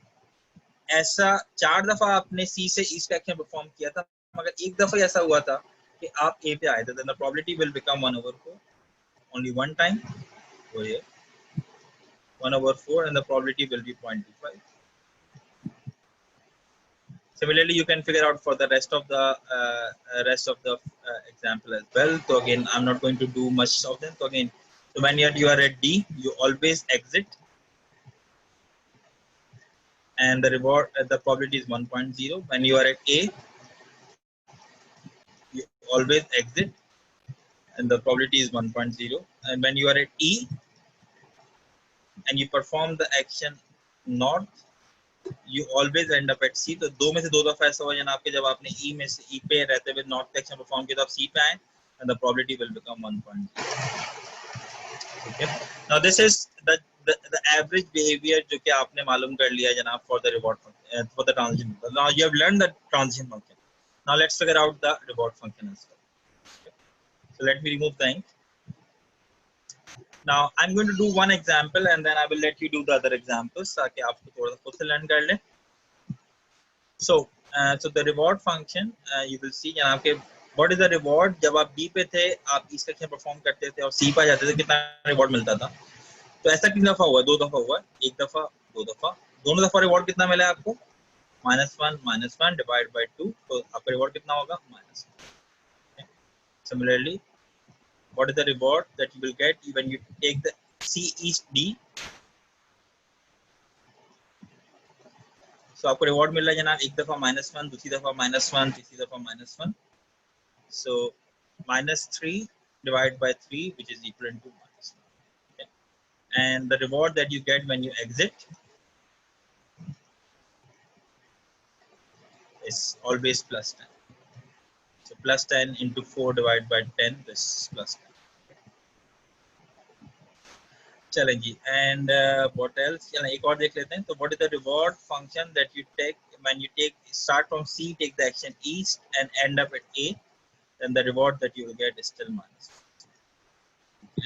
ऐसा 4 दफा आपने C से E का action perform किया था, मगर एक दफा ऐसा हुआ था कि आप A पे आए थे, then the probability will become 1/4. only one time so here 1/4 and the probability will be 0.25. Similarly, you can figure out for the rest of the example as well. So again, I'm not going to do much of them. So again, so when you are at D, you always exit, and the reward the probability is 1.0. When you are at A, you always exit, and the probability is 1.0. And when you are at E, and you perform the action north, you always end up at C. तो 2 में से 2 दफा ऐसा हुआ जनाब कि जब आपने E में से E पे रहते हुए नॉर्थ एक्शन परफॉर्म किया तो आप C पे आए, and the probability will become 1.0. Okay. Now this is the average behavior जो कि आपने मालूम कर लिया जनाब for the reward function, for the transition. Now you have learned the transition function. Now let's figure out the reward function as well. Okay. So let me remove the ink. Now I'm going to do one example and then I will let you do the other examples ताकि आपको थोड़ा सा खुद से learn कर ले. So the reward function you will see जनाब के what is the reward जब आप B पे थे, आप इस सेक्शन परफॉर्म करते थे और C पे जाते थे, कितना रिवॉर्ड मिलता था. तो ऐसा कितनी दफा हुआ? 2 दफा हुआ, एक दफा, 2 दफा. दोनों दफा रिवॉर्ड कितना मिला है आपको? -1 डिवाइड बाय 2. तो आपका रिवॉर्ड कितना होगा? -1. Similarly, what is the reward that you will get when you take the C East D? So आपको रिवॉर्ड मिल रहा है जनाब एक दफा -1, दूसरी दफा -1, तीसरी दफा -1. So -3 divided by 3, which is equivalent to -1. Okay. And the reward that you get when you exit is always +10. So +10 into 4 divided by 10, this is +10. चलें जी. And what else? चलें एक और देख लेते हैं. तो what is the reward function that you take when you start from C, take the action east and end up at A, then the reward that you will get is still -1.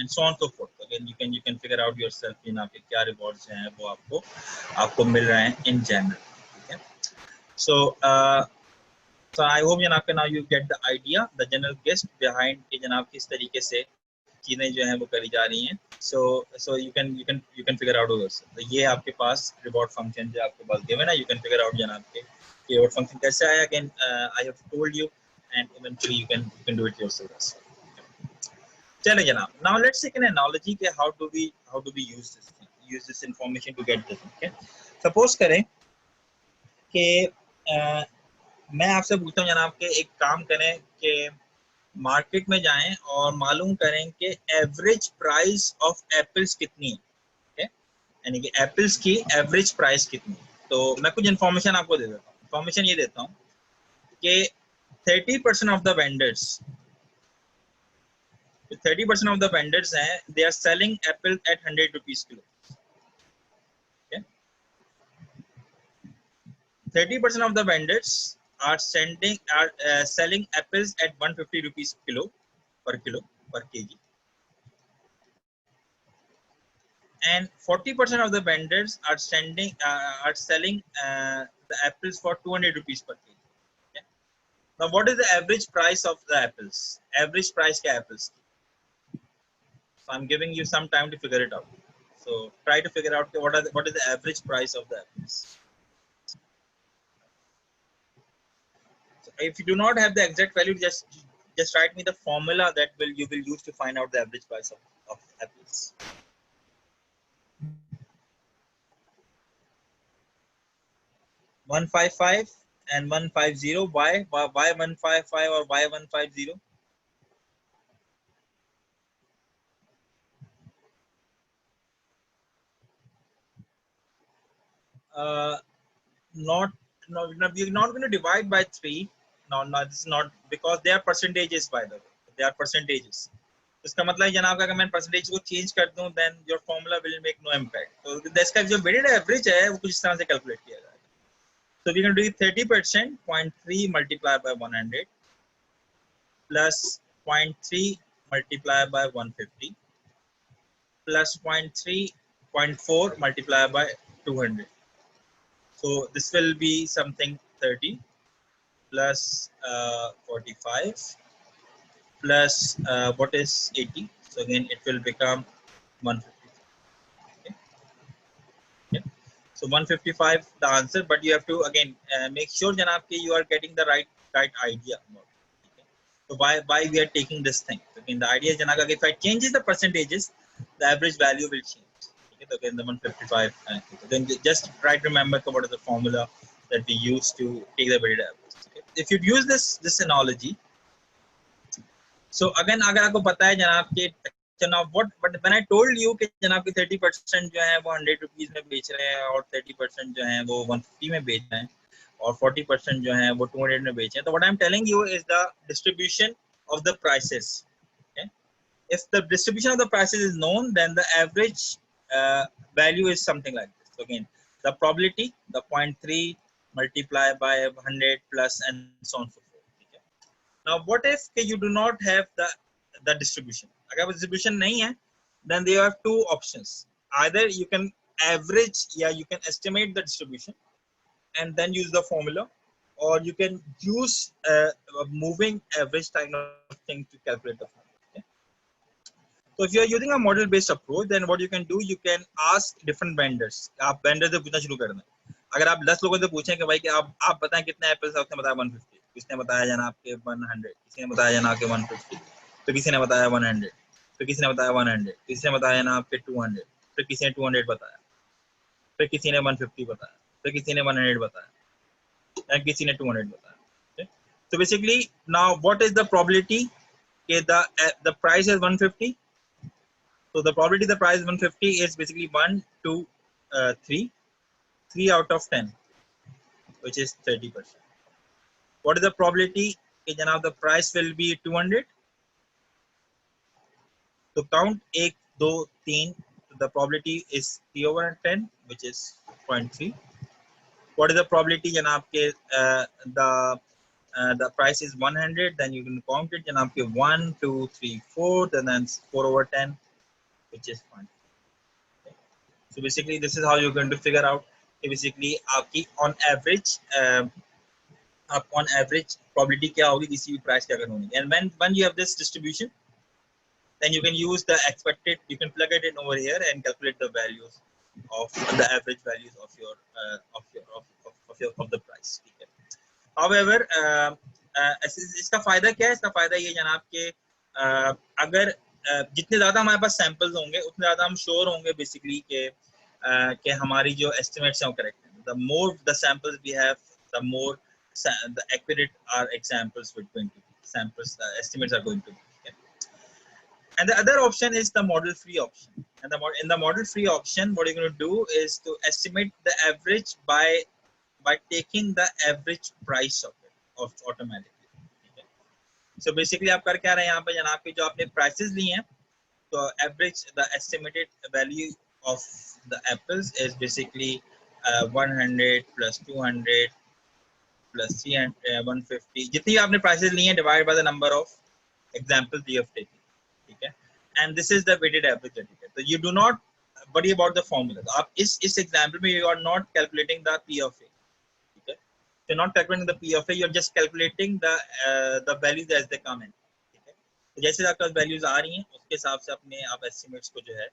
And so on and so forth. Again, you can figure out yourself in आपके क्या rewards हैं वो आपको मिल रहे हैं in general. Okay. So So I hope जनाब के now you get the idea, the general gist behind कि जनाब किस तरीके से चीजें जो हैं वो करी जा रही हैं. So you can figure out yourself. तो ये आपके पास reward function जो आपके पास given है, you can figure out जनाब के reward function कैसे आया. Again I have told you, and eventually you can do it yourself. चले जनाब. Now let's take an analogy कि how do we use this information to get this. Okay. Suppose करें कि मैं आपसे पूछता हूँ जनाब के एक काम करें कि मार्केट में जाएं और मालूम करें कि एवरेज प्राइस ऑफ एप्पल्स कितनी है, यानी कि एप्पल्स की एवरेज प्राइस कितनी है. तो मैं कुछ इन्फॉर्मेशन आपको दे देता हूँ. इन्फॉर्मेशन ये देता हूँ कि 30% of the vendors 30% of the vendors हैं, they are selling apple at 100 rupees kilo. 30% of the vendors are selling apples at 150 rupees per kg, and 40% of the vendors are selling the apples for 200 rupees per kg. Okay? Now what is the average price of the apples? Average price के apples. So I'm giving you some time to figure it out. So try to figure out what is the average price of the apples. If you do not have the exact value, just write me the formula that you will use to find out the average price of apples. $155 and $150. Why $155 or why $150? Not no, we're not going to divide by 3. No, this is not, because they are percentages, by the way. They are percentages. इसका मतलब जनाब का अगर मैं percentage को change कर दूं, then your formula will make no impact. तो इसका जो weighted average है वो कुछ इस तरह से कैलकुलेट किया जाएगा. So we're going to do 30%, 0.3 multiplied by 100 plus 0.3 multiplied by 150 plus 0.4 multiplied by 200. So this will be something 30 plus 45 plus what is 80. So again it will become 150. Okay. Yeah. So 155 the answer, but you have to again make sure janab ki you are getting the right idea. Okay. So why we are taking this thing? So again, the idea is janab, if I changes the percentages, the average value will change. Okay. So again the 155. Then just try to remember what is the formula that we use to take the weighted average. Okay. If you use this analogy, so again अगर आपको पता है जनाब के जनाब but when I told you कि जनाब के 30% जो है वो 100 रुपीज में बेच रहे हैं और 30% जो है वो 150 में बेच रहे हैं और 40% जो है वो 200 में बेच रहे हैं. तो what I'm telling you is the distribution of the prices. Okay? If the distribution of the prices is known, then the average value is something like this. So again, the probability, the 0.3 multiplied by 100 plus and so on so forth. Okay? Now, what if you do not have the distribution? अगर distribution नहीं है, then there are two options. Either you can average, you can estimate the distribution and then use the formula, or you can use a moving average kind of thing to calculate the formula. Okay? So if you are using a model based approach, then what you can do, you can ask different vendors. आप vendor से पूछना शुरू करना. अगर आप 10 लोगों से पूछें कि भाई कि आप बताएं कितने एप्पल्स, आपने बताया 150, किसने बताया जनाब के 100, किसी ने बताया जनाब के 150, तो किसी ने बताया 100, फिर किसी ने बताया 100, किसी ने बताया जनाब के 200, फिर किसी ने 200 बताया, फिर किसी ने 150 बताया, फिर किसी ने 100 बताया, and किसी ने 200 बताया. Okay? So basically now what is the probability that the price is 150? So the probability the price is 150 is basically 1, 2, 3, 3 out of 10, which is 30%. What is the probability that the price will be 200? So count 1, 2, 3. The probability is 3 over 10, which is 0.3. What is the probability janab ke the price is 100? Then you can count it janab ke 1, 2, 3, 4. Then 4 over 10, which is 0.3. Okay. So basically, this is how you're going to figure out. Basically, on average, आप on average probability क्या होगी किसी भी price की अगर होनी, and when you have this distribution, then you can use the expected, you can plug it in over here and calculate the values of the average values of your of the price, ठीक है. However, इसका फायदा क्या है? इसका फायदा ये जनाब के अगर जितने ज्यादा हमारे पास सैंपल्स होंगे उतने ज्यादा हम श्योर होंगे बेसिकली कि हमारी जो एस्टिमेट्स हैं वो करेक्ट हैं. The more the samples we have, the more the accurate our examples are going to be, samples estimates are going to be. And the other option is the model free option. And in the model free option, what you're going to do is to estimate the average by taking the average price of it automatically. Okay. So basically आप कर क्या रहे हैं यहाँ पे जनाब के जो आपने prices ली हैं, तो average the estimated value of the apples is basically 100 plus 200 plus 300 150 जितनी आपने prices ली हैं divided by the number of examples you have taken, ठीक है. And this is the weighted average that you get. So you do not worry about the formula. तो आप इस example में you are not calculating the P of A, ठीक है. You're not calculating the P of A. You're just calculating the values as they come in, ठीक है. तो जैसे आपके पास values आ रही हैं उसके हिसाब से अपने आप estimates को जो है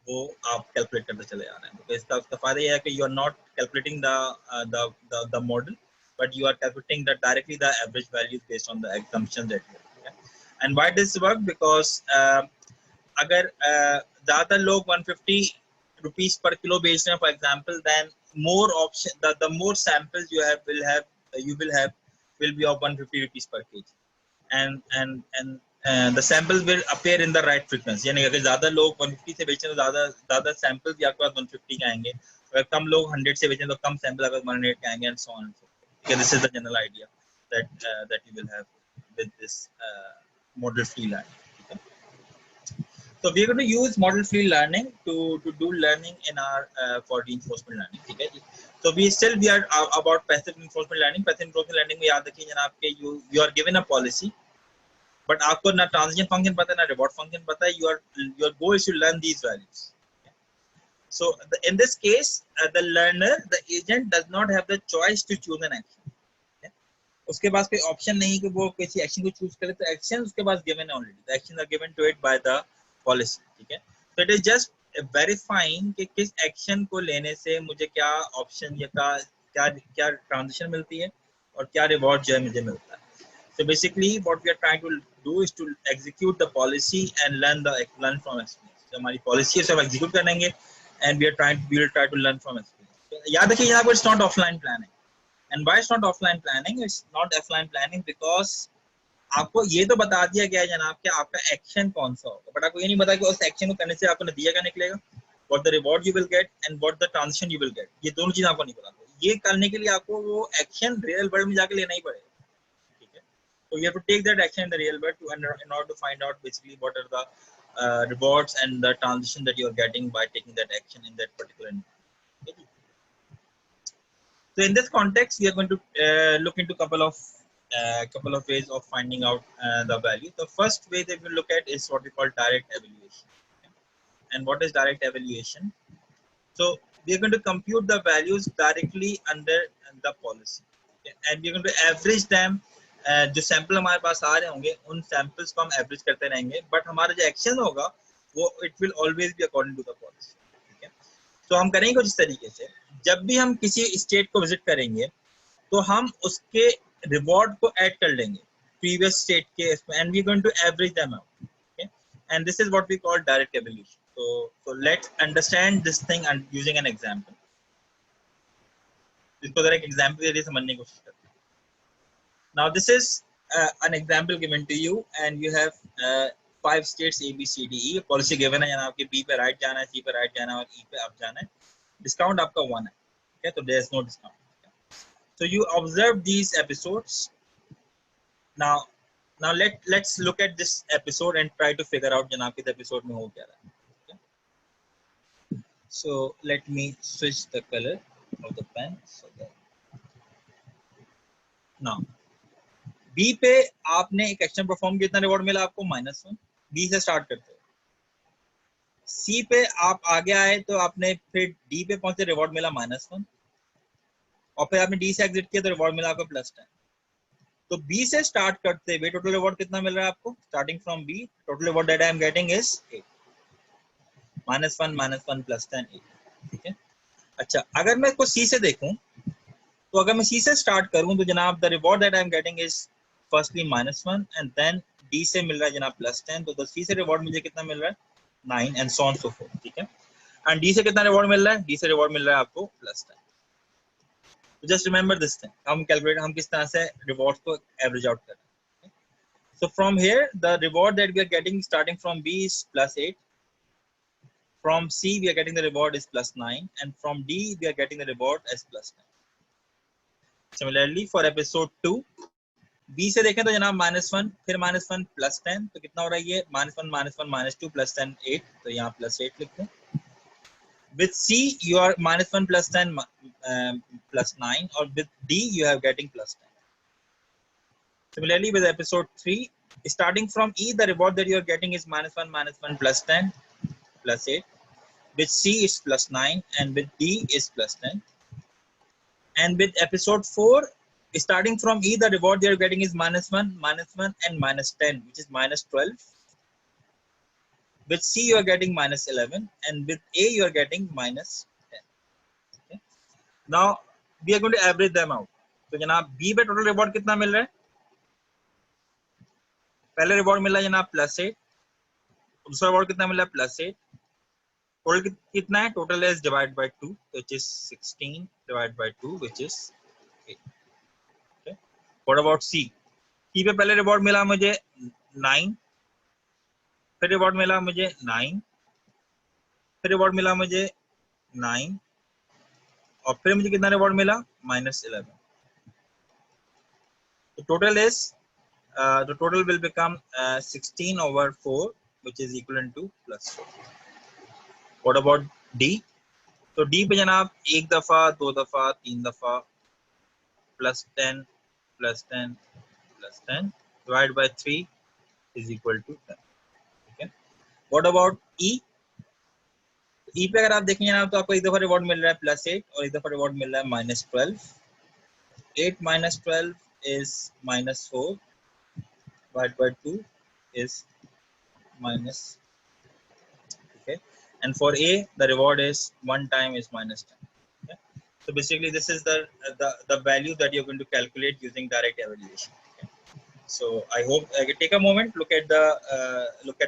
वो आप calculate करते चले जा रहे हैं. तो इसका फायदा ये है कि you are not calculating the model, but you are calculating directly the average values based on the assumptions that you have. And why does this work? Because अगर ज़्यादा लोग 150 rupees per kilo बेच रहे हैं, for example, then more option, the more samples you will be of 150 rupees per kg, and the samples will appear in the right frequency. यानी अगर ज़्यादा लोग 150 से बेचें तो ज़्यादा samples भी आपके पास 150 के आएंगे, अगर कम लोग 100 से बेचें तो कम samples आपके पास 100 के आएंगे, and so on and so forth. Okay, this is the general idea that you will have with this model free learning. Okay. So we are going to use model free learning to do learning in our for reinforcement learning. Okay. So we are about passive reinforcement learning. Passive reinforcement learning में याद रखिए जनाब के you are given a policy, but आपको ना transition function पता है ना reward function पता है. Your goal is to learn these values. Okay. So in this case, the agent does not have the choice to choose an action. उसके पास कोई option नहीं कि वो किसी एक्शन को चूज करे, तो एक्शन उसके पास गिवन है already. The actions are given to it by the policy, ठीक है. तो इट इज जस्ट वेरीफाइंग कि किस एक्शन को लेने से मुझे क्या ऑप्शन या क्या ट्रांजिशन मिलती है और क्या रिवॉर्ड जो है मुझे मिलता है. So basically what we are trying to do is to execute the policy and learn from experience. तो हमारी पॉलिसी है सब एग्जीक्यूट करेंगे and we will try to learn from experience. याद रखिए यहाँ पर it's not offline planning. And why it's not offline planning? It's not offline planning because आपको ये तो बता दिया गया है जनाब कि आपका एक्शन कौन सा होगा, बट आपको ये नहीं पता कि उस एक्शन को करने से आपको नतीजा क्या निकलेगा, what the reward you will get and what the transition you will get. ये दोनों चीज आपको नहीं पता. ये करने के लिए आपको वो एक्शन रियल वर्ल्ड में जाके लेना ही पड़ेगा, ठीक है. So you have to take that action in the real world in order to find out basically what are the rewards and the transition that you are getting by taking that action in that particular environment. Okay. So in this context, we are going to look into a couple of ways of finding out the value. The first way that we look at is what we call direct evaluation. Okay. And what is direct evaluation? So we are going to compute the values directly under the policy, okay. And we are going to average them. जो sample हमारे पास आ रहे होंगे उन samples को हम average करते रहेंगे, but हमारा जो एक्शन होगा वो it will always be according to the policy, ठीक है. तो हम करेंगे कुछ इस तरीके से, जब भी हम किसी स्टेट को विजिट करेंगे तो हम उसके रिवॉर्ड को ऐड कर लेंगे प्रीवियस स्टेट के इसमें, and we going to average them out, okay. And this is what we call direct evaluation. So let's understand this thing and using an example. इसको जरा एक एग्जांपल दे दिए समझने की कोशिश करते हैं. Now this is an example given to you and you have 5 states A B C D E. Policy given है, आपके B पे राइट जाना है, C पे राइट जाना है और E पे अप जाना है. डिस्काउंट आपका 1 है, okay? So there is no discount. Okay? So you observe these episodes. Now let's look at this episode and try to figure out जनाब के episode में हो क्या रहा है. Okay? So let me switch the color of the pen. So that now B पे आपने एक एक्शन परफॉर्म किया, कितना रिवॉर्ड मिला आपको -1. B से स्टार्ट करते हो. C पे आप आगे आए तो आपने फिर D पे पहुंचे, रिवॉर्ड मिला -1, और फिर आपने D से एग्जिट किया तो रिवॉर्ड मिला आपको +10. तो बी से स्टार्ट करते हुए टोटल रिवॉर्ड कितना मिल रहा है आपको? Starting from B total reward that I am getting is 8 -1 plus 10 8. ठीक है. अच्छा, अगर मैं इसको सी से देखूं, तो अगर मैं सी से स्टार्ट करूं तो जनाब the reward that I am getting is firstly -1 and then D से मिल रहा है जनाब +10. तो सी से रिवॉर्ड मुझे कितना मिल रहा है? 9 and so on so fourth. ठीक है. एंड डी से कितना रिवॉर्ड मिल रहा है? डी से रिवॉर्ड मिल रहा है आपको +10. तो जस्ट रिमेंबर दिस थिंग, हम किस तरह से रिवॉर्ड्स को एवरेज आउट कर रहे हैं. So from here, the reward that we are getting starting from B is +8. From C, we are getting the reward is +9, and from D, we are getting the reward as +10. Similarly, for episode 2, B से देखें तो जनाब -1 फिर -1 +10, तो कितना हो रहा है ये? -1 -1 -2 +10 8, तो यहाँ +8 लिखते हैं. With C, you are -1 +10 +9, or with D, you are getting +10. Similarly, with episode 3, starting from E, the reward that you are getting is -1 +10 +8. With C is +9, and with D is +10. And with episode 4, starting from E, the reward you are getting is -1 and -10, which is -12. With C, you are getting -11, and with A, you are getting -10. Okay. Now we are going to average them out. तो जनाब B पे total reward कितना मिल रहा है? पहले reward मिला जनाब +8, दूसरा रिवॉर्ड कितना मिला? +8. टोटल कितना है? Total is divided by 2, which is 16 divided by 2, which is 8. Okay. What about C? C पे पहले रिवॉर्ड मिला मुझे 9, फिर रिवॉर्ड मिला मुझे 9, फिर रिवॉर्ड मिला मुझे 9, और फिर मुझे कितना रिवॉर्ड मिला? -11. The total is the total will become 16/4, which is equivalent to +4. What about D? तो D पे जनाब एक दफा, दो दफा, तीन दफा, +10 +10 +10 divided by 3 is equal to 10. Okay. What about E? E पे अगर आप देखें जनाब तो आपको एक दफा रिवॉर्ड मिल रहा है +8 और एक दफा रिवॉर्ड मिल रहा है -12. 8 -12 is -4 divided by 2 is minus. Okay. And for A, the reward is one time is -10. Okay. So basically, this is the value that you're going to calculate using direct evaluation. Okay. So I hope take a moment, look at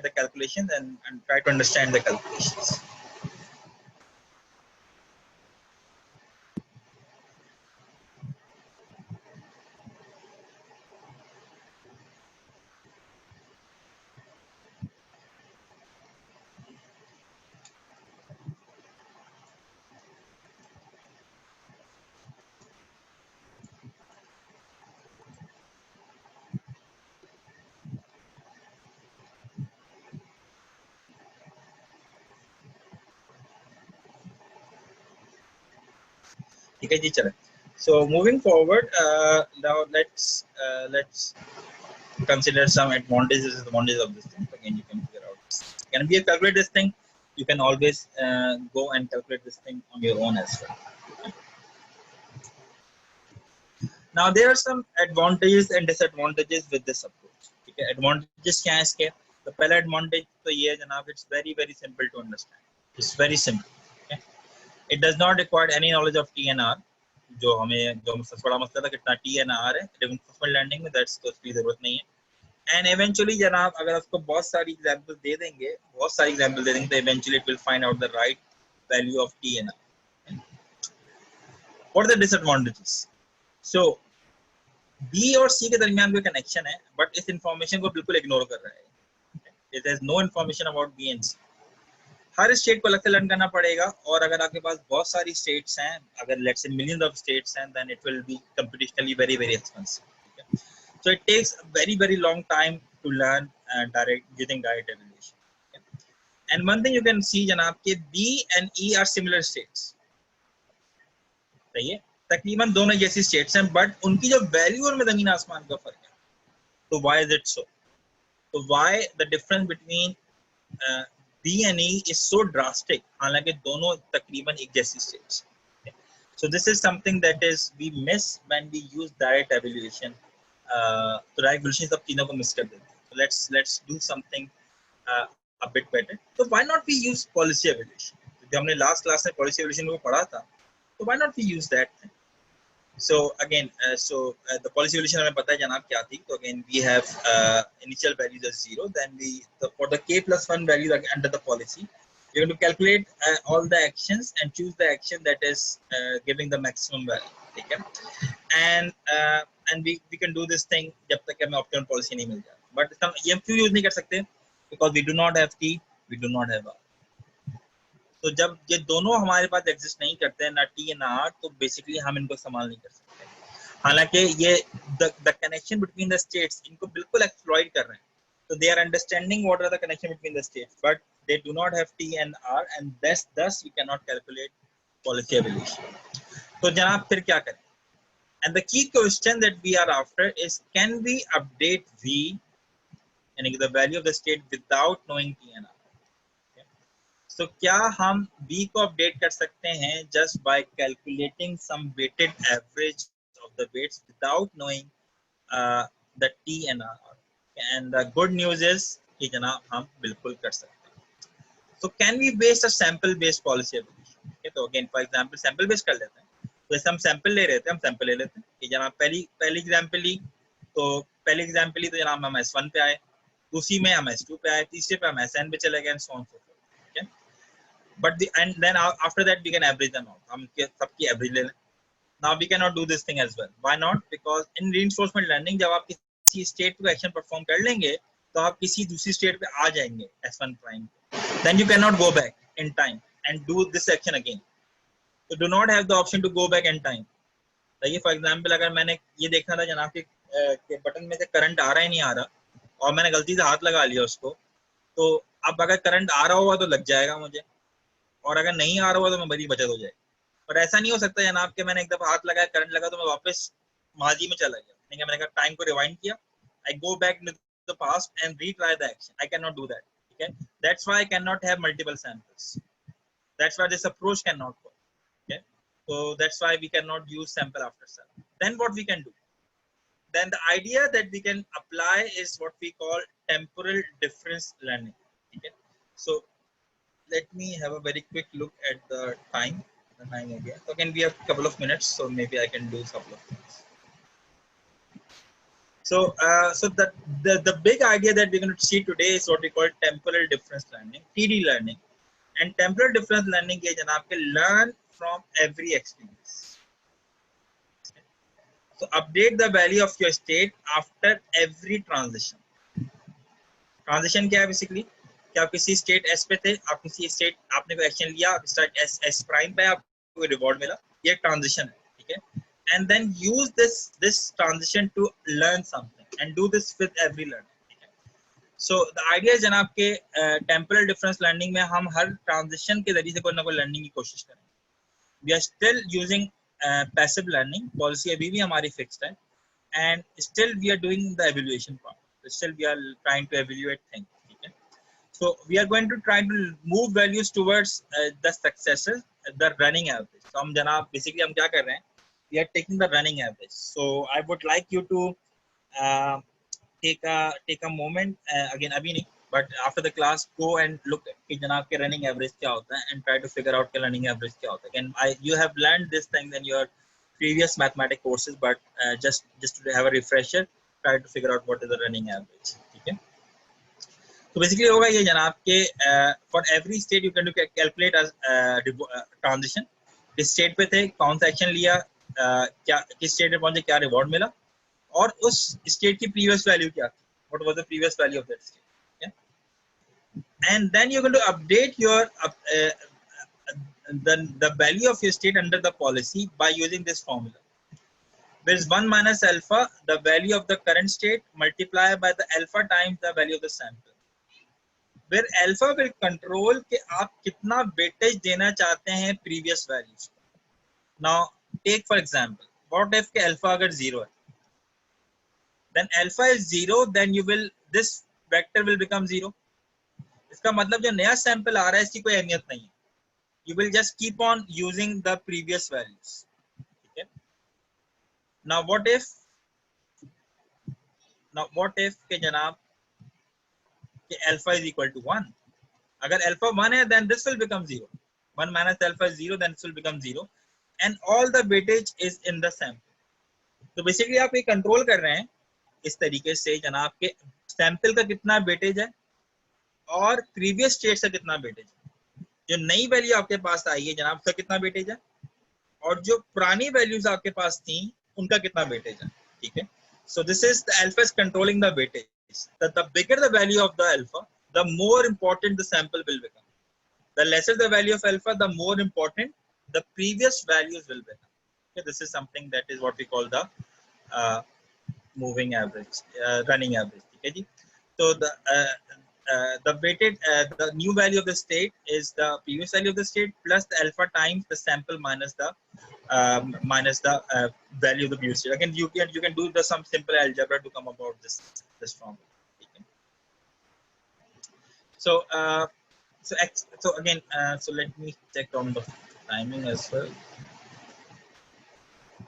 the calculations and try to understand the calculations. ठीक है जी, चलें. So moving forward, now let's consider some advantages and disadvantages of this thing. Again, you can figure out. Can be a calculate this thing. You can always go and calculate this thing on your own as well. Now there are some advantages and disadvantages with this approach. ठीक है, advantages क्या है इसके? तो पहला advantage तो ये है जनाब, it's very simple to understand. It's very simple. Okay? It does not require any knowledge of TNR. जो सबसे बड़ा मसला था कितना TNR है, reinforcement lending में that's तो उसकी जरूरत नहीं है. And eventually जनाब अगर उसको बहुत सारी एग्जांपल दे देंगे तो eventually it will find out the right value of TNR. What are the disadvantages? So B और C के दरमियान कोई कनेक्शन है, बट इस इंफॉर्मेशन को बिल्कुल इग्नोर कर रहा है. There is no information about B and C. Her state को अलग से लर्न करना पड़ेगा, और अगर आपके पास बहुत सारी स्टेट्स हैं, अगर let's say millions of states हैं, then it will be computationally very expensive. Okay? So it takes a very long time to learn using direct evaluation. Okay? And one thing you can see जनाब कि B and E are similar states. सही है, तकरीबन दोनों जैसी states हैं, but उनकी जो वैल्यू और में जमीन आसमान का फर्क है. तो why is it so? तो why the difference between B and E is so drastic, हालांकि दोनों तकरीबन एक जैसी states. So this is something that is we miss when we use direct evaluation तो डायरेक्ट एवोल्यूशन सब तीनों को मिस कर देते हैं. So let's do something a bit better. So why not we use policy evaluation? जो हमने last class में policy evaluation को पढ़ा था, तो why not we use that thing? So again, the policy evaluation हमें पता है जनाब क्या थी. So again we have initial values as 0. Then for the k plus 1 value under the policy, you're going to calculate all the actions and choose the action that is giving the maximum value. Okay? And we can do this thing जब तक हमें optimal policy नहीं मिल जाए. But हम ये क्यों use नहीं कर सकते? Because we do not have t, we do not have r. तो जब ये दोनों हमारे पास एग्जिस्ट नहीं करते हैं, ना टी ना आर, तो बेसिकली हम इनको इस्तेमाल नहीं कर सकते. हालांकि ये the connection between the states इनको बिल्कुल एक्सप्लॉइट कर रहे हैं. So they are understanding what are the connection between the states, but they do not have t and r, and thus we cannot calculate policy evaluation. तो जनाब फिर क्या करें? And the key question that we are after is, can we update v, यानी कि the value of the state without knowing t and r? So क्या हम v को अपडेट कर सकते हैं just by calculating some weighted average of the weights without knowing the t and r? And the good news is कि जनाब हम बिल्कुल कर सकते हैं. So can we base a sample based policy evaluation? Okay, तो again for example sample based कर लेते हैं. तो जैसे हम sample ले रहे थे, हम sample ले लेते हैं कि जनाब पहली एग्जाम्पल ली, तो पहली एग्जाम्पल ली तो जनाब हम S1 पे आए, दूसरी में हम S2 पे आए, तीसरे पे हम SN पे चले गए, and so on so forth. Okay? But and then after that we can average them out. हम सबकी average ले लें. Now we cannot do this thing as well. Why not? Because in reinforcement learning जब आप किसी state पे action perform कर लेंगे, तो आप किसी दूसरी स्टेट पे आ जाएंगे S1 prime. Then you cannot go back in time and do this action again. So do not have the option to go back in time. देखिए फॉर एग्जाम्पल अगर मैंने ये देखना था जनाब के बटन में से करंट आ रहा है नहीं आ रहा, और मैंने गलती से हाथ लगा लिया उसको, तो अब अगर करंट आ रहा होगा तो लग जाएगा मुझे, और अगर नहीं आ रहा होगा तो मेरी बचत हो जाएगी. पर ऐसा नहीं हो सकता जनाब कि मैंने एक दफा हाथ लगाया, करंट लगा, तो मैं वापस माजी में चला गया. नहीं, मैंने कहा टाइम को रिवाइंड किया, I go back to the past and retry the action. I cannot do that. Okay, that's why I cannot have multiple samples. That's why this approach cannot work. Okay, so that's why we cannot use sample after sample. Then what we can do? Then the idea that we can apply is what we call temporal difference learning. Okay, so let me have a very quick look at the time. Again. So again, we have a couple of minutes, so maybe I can do a couple of things. So, the big idea that we're going to see today is what we call temporal difference learning, TD learning. And temporal difference learning is जनाब के learn from every experience. So update the value of your state after every transition. Transition क्या है basically? कि आप किसी state S पे थे, आप किसी स्टेट आपने कोई एक्शन लिया, आप स्टेट S प्राइम पे आपको रिवॉर्ड मिला, ये ट्रांजिशन है. ठीक है, and then use this transition to learn something and do this with every learner. So the idea is जनाब के temporal difference learning में हम हर transition के जरिए से कोई ना कोई learning की कोशिश करें. We are still using passive learning policy, अभी भी हमारी fixed है, and still we are doing the evaluation part. So still we are trying to evaluate things. Okay? So we are going to try to move values towards the successes, the running average. So हम जनाब basically हम क्या कर रहे हैं? We are taking the running average. So I would like you to take a moment again abhi nahi, but after the class go and look कि जनाब के running average क्या होता है, and try to figure out के running average क्या होता है. Again, you have learned this thing in your previous mathematics courses, but just to have a refresher, try to figure out what is the running average. ठीक है, तो basically होगा ये जनाब के for every state you can calculate as transition. किस state पे थे, कौन सा एक्शन लिया, क्या किस स्टेट में पहुंचे, क्या रिवॉर्ड मिला, और उस स्टेट की प्रीवियस वैल्यू क्या थी, what was the previous value of that state. And then you going to update your the value of your state under the policy by using this formula, where is 1 minus alpha, the value of the current state, multiplied by the alpha times the value of the sample, where alpha will control कि आप कितना weightage देना चाहते हैं previous values. Now take for example, what if के alpha अगर 0 है, then alpha is 0, then you will, this vector will become 0. इसका मतलब जो नया सैंपल आ रहा है इसकी कोई अहमियत नहीं है. You will just keep on using the previous values. Okay? Now what if now what if के जनाब कि alpha is equal to 1, अगर alpha 1 है then this will become 0, 1 minus alpha is 0, then this will become 0 and all the weightage is in the sample. तो basically आप ये control कर रहे हैं इस तरीके से जनाब के सैंपल का कितना वेटेज है और प्रीवियस स्टेट से कितना वेटेज है, जो नई वैल्यू आपके पास आई है जनाब उसका कितना वेटेज है और जो पुरानी वैल्यूज आपके पास थी उनका कितना वेटेज है, ठीक है. So this is the alpha is controlling the weightage. The bigger the value of the alpha the more important the sample will become, the lesser the value of alpha the more important the previous values will become. Okay, this is something that is what we call the moving average, running average. Okay, ji? So the weighted the new value of the state is the previous value of the state plus the alpha times the sample minus the value of the previous state. Again, you can do the some simple algebra to come about this formula. Okay. So so again so let me check on the timing as well.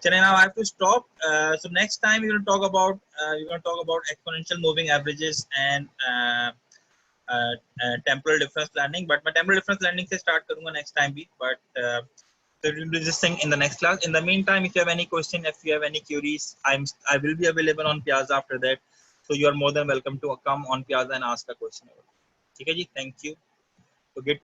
Chennai, now I have to stop. So next time we're going to talk about exponential moving averages and temporal difference planning. But my temporal difference planning से start करूँगा next time भी. But so we'll do this thing in the next class. In the meantime, if you have any question, if you have any queries, I will be available on Piazza after that. So you are more than welcome to come on Piazza and ask a question. ठीक है जी, thank you. So get